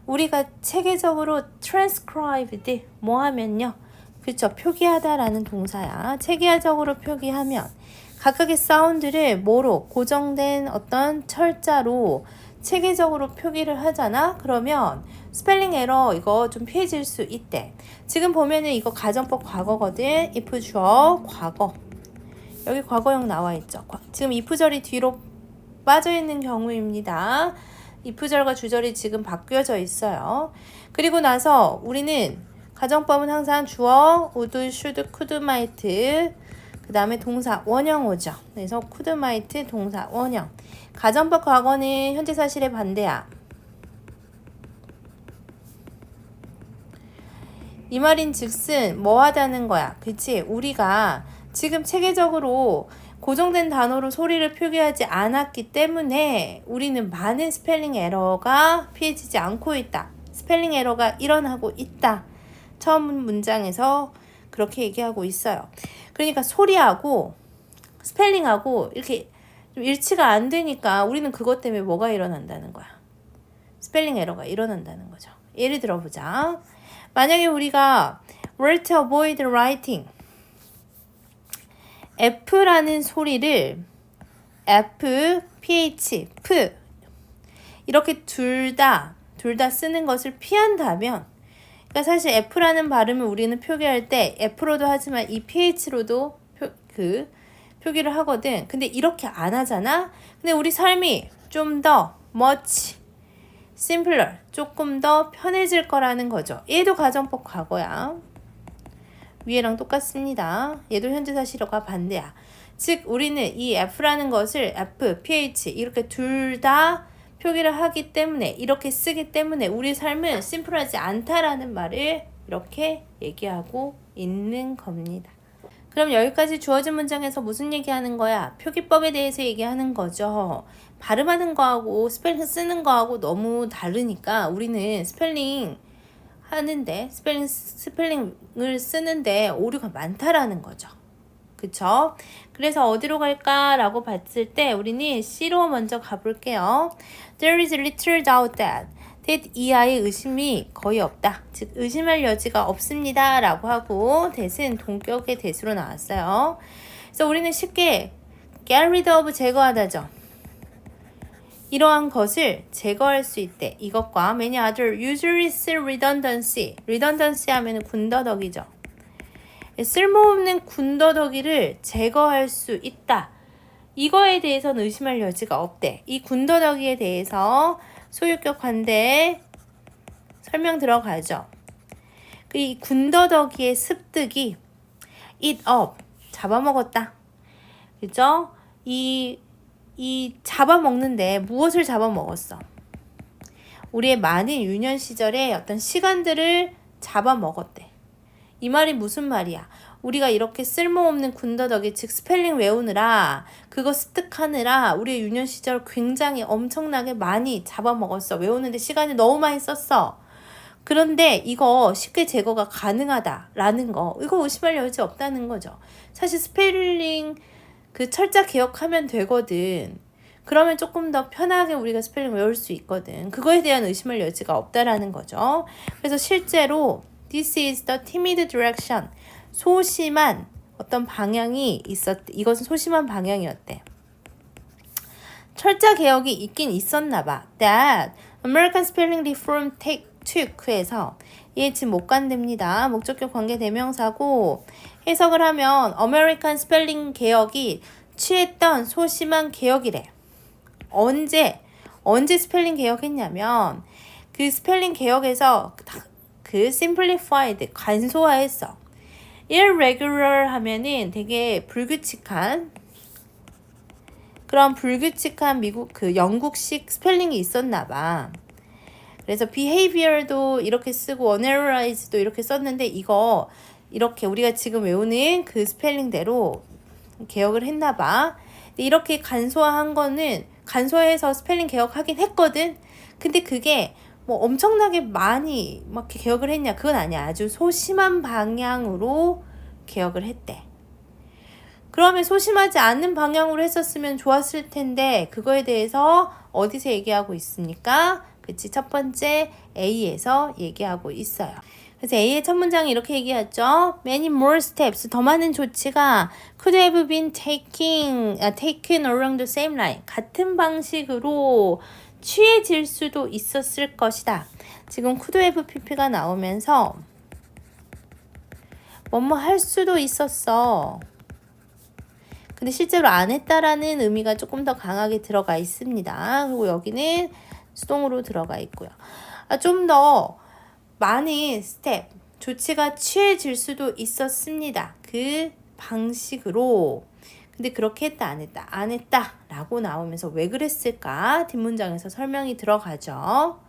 우리가 체계적으로 transcribed 뭐 하면요, 그렇죠, 표기하다라는 동사야. 체계적으로 표기하면 각각의 사운드를 뭐로 고정된 어떤 철자로 체계적으로 표기를 하잖아. 그러면 스펠링 에러 이거 좀 피해질 수 있대. 지금 보면은 이거 가정법 과거거든. if 주어 과거, 여기 과거형 나와 있죠. 지금 if절이 뒤로 빠져 있는 경우입니다. if절과 주절이 지금 바뀌어져 있어요. 그리고 나서 우리는 가정법은 항상 주어 would, should, could, might, 그 다음에 동사 원형 오죠. 그래서 could, might 동사 원형. 가정법 과거는 현재 사실의 반대야. 이 말인 즉슨 뭐 하다는 거야. 그치? 우리가 지금 체계적으로 고정된 단어로 소리를 표기하지 않았기 때문에 우리는 많은 스펠링 에러가 피해지지 않고 있다. 스펠링 에러가 일어나고 있다. 처음 문장에서 그렇게 얘기하고 있어요. 그러니까 소리하고 스펠링하고 이렇게 좀 일치가 안 되니까 우리는 그것 때문에 뭐가 일어난다는 거야. 스펠링 에러가 일어난다는 거죠. 예를 들어보자. 만약에 우리가 were to avoid writing, F라는 소리를 F, PH, F 이렇게 둘 다 쓰는 것을 피한다면, 그러니까 사실 F라는 발음을 우리는 표기할 때 F로도 하지만 이 PH로도 표기를 하거든. 근데 이렇게 안 하잖아. 근데 우리 삶이 좀 더 much simpler, 조금 더 편해질 거라는 거죠. 얘도 가정법 과거야. 위에랑 똑같습니다. 얘도 현재사실어가 반대야. 즉 우리는 이 F라는 것을 F, PH 이렇게 둘 다 표기를 하기 때문에 이렇게 쓰기 때문에 우리 삶은 심플하지 않다라는 말을 이렇게 얘기하고 있는 겁니다. 그럼 여기까지 주어진 문장에서 무슨 얘기하는 거야? 표기법에 대해서 얘기하는 거죠. 발음하는 거하고 스펠링 쓰는 거하고 너무 다르니까 우리는 스펠링 하는데 스펠링을 쓰는데 오류가 많다라는 거죠. 그쵸? 그래서 어디로 갈까라고 봤을 때 우리는 C로 먼저 가볼게요. There is little doubt that 이하의 의심이 거의 없다. 즉 의심할 여지가 없습니다 라고 하고 that은 동격의 that으로 나왔어요. 그래서 우리는 쉽게 get rid of 제거하다죠. 이러한 것을 제거할 수 있대. 이것과 many other useless redundancy. redundancy 하면 군더더기죠. 쓸모없는 군더더기를 제거할 수 있다. 이거에 대해서는 의심할 여지가 없대. 이 군더더기에 대해서 소유격 관대에 설명 들어가죠. 이 군더더기의 습득이 eat up, 잡아먹었다. 그죠? 이 잡아먹는데 무엇을 잡아먹었어? 우리의 많은 유년 시절의 어떤 시간들을 잡아먹었대. 이 말이 무슨 말이야? 우리가 이렇게 쓸모없는 군더더기, 즉 스펠링 외우느라 그거 습득하느라 우리의 유년 시절 굉장히 엄청나게 많이 잡아먹었어. 외우는데 시간을 너무 많이 썼어. 그런데 이거 쉽게 제거가 가능하다라는 거, 이거 의심할 여지 없다는 거죠. 사실 스펠링 그 철자 기억하면 되거든. 그러면 조금 더 편하게 우리가 스펠링 외울 수 있거든. 그거에 대한 의심할 여지가 없다라는 거죠. 그래서 실제로 This is the timid direction. 소심한 어떤 방향이 있었대. 이것은 소심한 방향이었대. 철자 개혁이 있긴 있었나 봐. That American Spelling Reform took에서 얘 지금 못 간답니다. 목적격 관계 대명사고 해석을 하면 American Spelling 개혁이 취했던 소심한 개혁이래. 언제 스펠링 개혁했냐면 그 스펠링 개혁에서 그 simplified 간소화했어. irregular 하면은 되게 불규칙한 그런 불규칙한 미국 그 영국식 스펠링이 있었나 봐. 그래서 behavior도 이렇게 쓰고 analyze도 이렇게 썼는데 이거 이렇게 우리가 지금 외우는 그 스펠링대로 개혁을 했나 봐. 이렇게 간소화한 거는 간소화해서 스펠링 개혁하긴 했거든. 근데 그게 뭐 엄청나게 많이 막 개혁을 했냐? 그건 아니야. 아주 소심한 방향으로 개혁을 했대. 그러면 소심하지 않는 방향으로 했었으면 좋았을 텐데 그거에 대해서 어디서 얘기하고 있습니까? 그치, 첫 번째 A에서 얘기하고 있어요. 그래서 A의 첫 문장이 이렇게 얘기하죠. Many more steps, 더 많은 조치가 could have been taken along the same line. 같은 방식으로 취해질 수도 있었을 것이다. 지금 could have pp가 나오면서 뭐뭐 할 수도 있었어. 근데 실제로 안 했다라는 의미가 조금 더 강하게 들어가 있습니다. 그리고 여기는 수동으로 들어가 있고요. 좀 더 많은 스텝, 조치가 취해질 수도 있었습니다. 그 방식으로. 근데 그렇게 했다, 안 했다, 안 했다 라고 나오면서 왜 그랬을까? 뒷문장에서 설명이 들어가죠.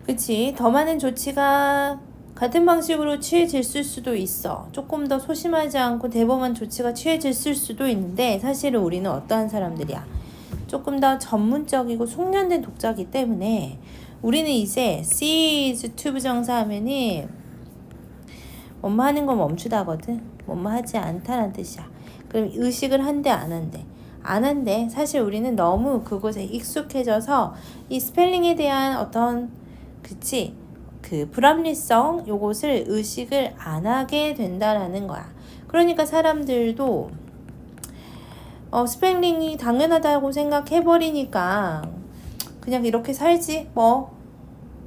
그치? 더 많은 조치가 같은 방식으로 취해질 수도 있어. 조금 더 소심하지 않고 대범한 조치가 취해질 수도 있는데 사실은 우리는 어떠한 사람들이야? 조금 더 전문적이고 숙련된 독자이기 때문에 우리는 이제 sees to 부정사 하면은 뭐뭐 하는 거 멈추다거든. 뭐뭐 하지 않다라는 뜻이야. 그럼 의식을 한대 안 한대? 안 한대. 사실 우리는 너무 그곳에 익숙해져서 이 스펠링에 대한 어떤 그치? 그 불합리성 요것을 의식을 안 하게 된다라는 거야. 그러니까 사람들도 스펠링이 당연하다고 생각해버리니까 그냥 이렇게 살지 뭐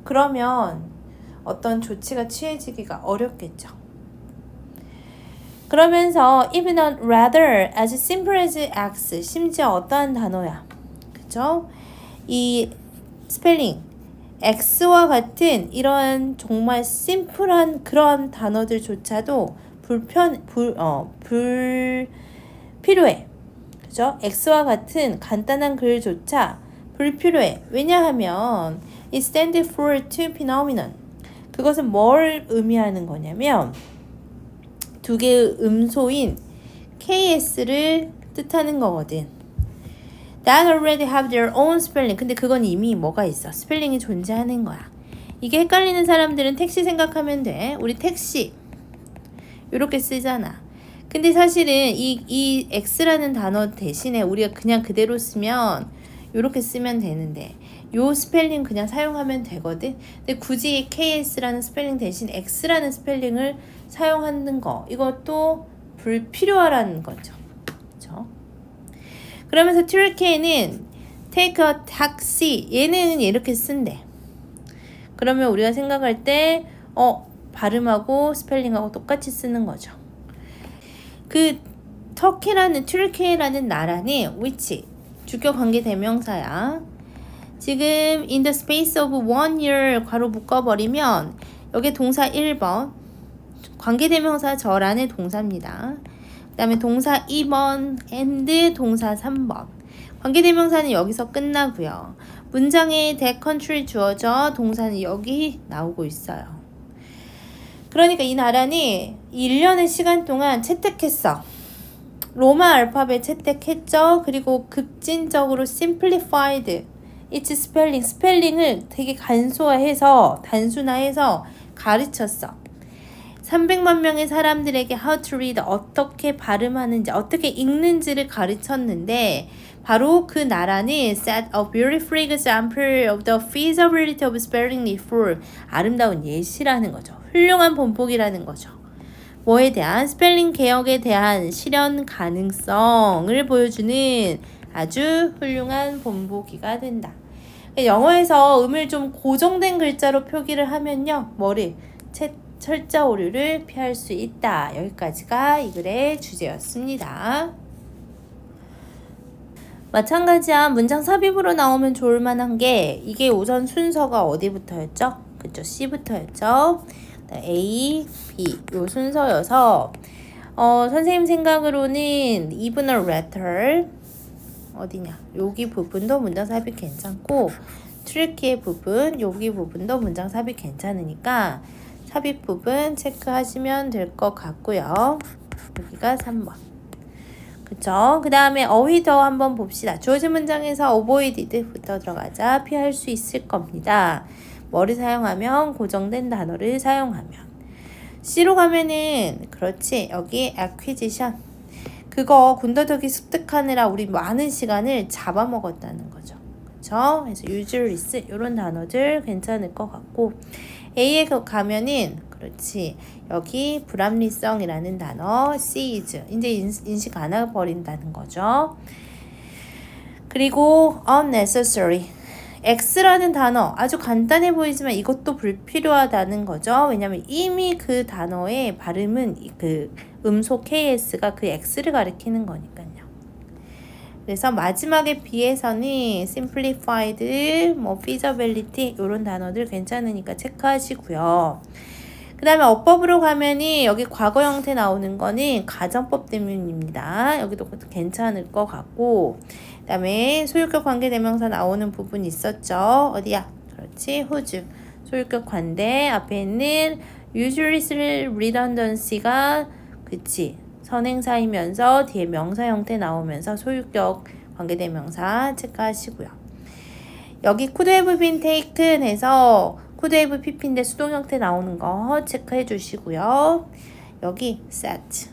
그러면 어떤 조치가 취해지기가 어렵겠죠. 그러면서 even rather as simple as X 심지어 어떠한 단어야. 그죠? 이 스펠링 X와 같은 이런 정말 심플한 그런 단어들조차도 필요해. 그죠? X와 같은 간단한 글조차 불필요해. 왜냐하면 it stands for two phenomenon. 그것은 뭘 의미하는 거냐면 두 개의 음소인 KS를 뜻하는 거거든. That already have their own spelling. 근데 그건 이미 뭐가 있어? 스펠링이 존재하는 거야. 이게 헷갈리는 사람들은 택시 생각하면 돼. 우리 택시 이렇게 쓰잖아. 근데 사실은 이 X라는 단어 대신에 우리가 그냥 그대로 쓰면 이렇게 쓰면 되는데 요 스펠링 그냥 사용하면 되거든. 근데 굳이 KS라는 스펠링 대신 X라는 스펠링을 사용하는 거 이것도 불필요하라는 거죠. 그렇죠? 그러면서 튀르키예는 take a taxi 얘는 이렇게 쓴대. 그러면 우리가 생각할 때 발음하고 스펠링하고 똑같이 쓰는 거죠. 그 튀르키예라는 나라는 which 주격 관계 대명사야. 지금 in the space of 1 year 괄호 묶어버리면 여기 동사 1번 관계 대명사 저란의 동사입니다. 그 다음에 동사 2번 and 동사 3번 관계대명사는 여기서 끝나고요. 문장에 that country 주어져 동사는 여기 나오고 있어요. 그러니까 이 나라는 1년의 시간 동안 채택했어. 로마 알파벳 채택했죠. 그리고 급진적으로 simplified its 스펠링을 되게 단순화해서 가르쳤어. 300만 명의 사람들에게 how to read 어떻게 발음하는지 어떻게 읽는지를 가르쳤는데 바로 그 나라는 set a beautiful example of the feasibility of spelling reform 아름다운 예시라는 거죠. 훌륭한 본보기라는 거죠. 뭐에 대한 스펠링 개혁에 대한 실현 가능성을 보여주는 아주 훌륭한 본보기가 된다. 영어에서 음을 좀 고정된 글자로 표기를 하면요. 철자 오류를 피할 수 있다. 여기까지가 이 글의 주제였습니다. 마찬가지야 문장 삽입으로 나오면 좋을 만한 게 이게 우선 순서가 어디부터였죠? 그쵸? C부터였죠? A, B 요 순서여서 선생님 생각으로는 even a letter 어디냐? 여기 부분도 문장 삽입 괜찮고 트리키의 부분 여기 부분도 문장 삽입 괜찮으니까 삽입 부분 체크하시면 될 것 같고요. 여기가 3번. 그쵸? 그 다음에 어휘더 한번 봅시다. 주어진 문장에서 avoided부터 들어가자. 피할 수 있을 겁니다. 뭐를 사용하면? 고정된 단어를 사용하면. C로 가면은 그렇지. 여기 acquisition. 그거 군더더기 습득하느라 우리 많은 시간을 잡아먹었다는 거죠. 그쵸? 그래서 useless 이런 단어들 괜찮을 것 같고 A에 가면은 그렇지 여기 불합리성이라는 단어 seize 이제 인식 안 해버린다는 거죠. 그리고 unnecessary X라는 단어 아주 간단해 보이지만 이것도 불필요하다는 거죠. 왜냐하면 이미 그 단어의 발음은 그 음소 KS가 그 X를 가리키는 거니까요. 그래서 마지막에 B에서는 simplified, feasibility 이런 단어들 괜찮으니까 체크하시고요. 그 다음에 어법으로 가면은 여기 과거 형태 나오는 거는 가정법 때문입니다. 여기도 괜찮을 것 같고 그 다음에 소유격 관계대명사 나오는 부분 있었죠. 어디야? 그렇지. whose 소유격 관대 앞에 있는 usually redundancy가 그치 선행사이면서 뒤에 명사 형태 나오면서 소유격 관계대명사 체크하시고요. 여기 could have been taken 해서 could have pp인데 수동 형태 나오는 거 체크해 주시고요. 여기 set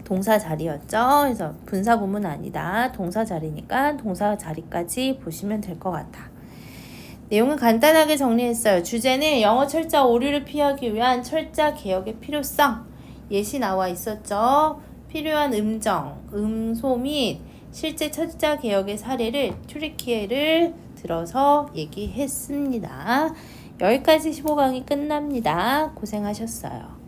동사 자리였죠. 그래서 분사 구문 아니다. 동사 자리니까 동사 자리까지 보시면 될 것 같아. 내용은 간단하게 정리했어요. 주제는 영어 철자 오류를 피하기 위한 철자 개혁의 필요성. 예시 나와 있었죠. 필요한 음정, 음소 및 실제 철자 개혁의 사례를 튀르키예를 들어서 얘기했습니다. 여기까지 15강이 끝납니다. 고생하셨어요.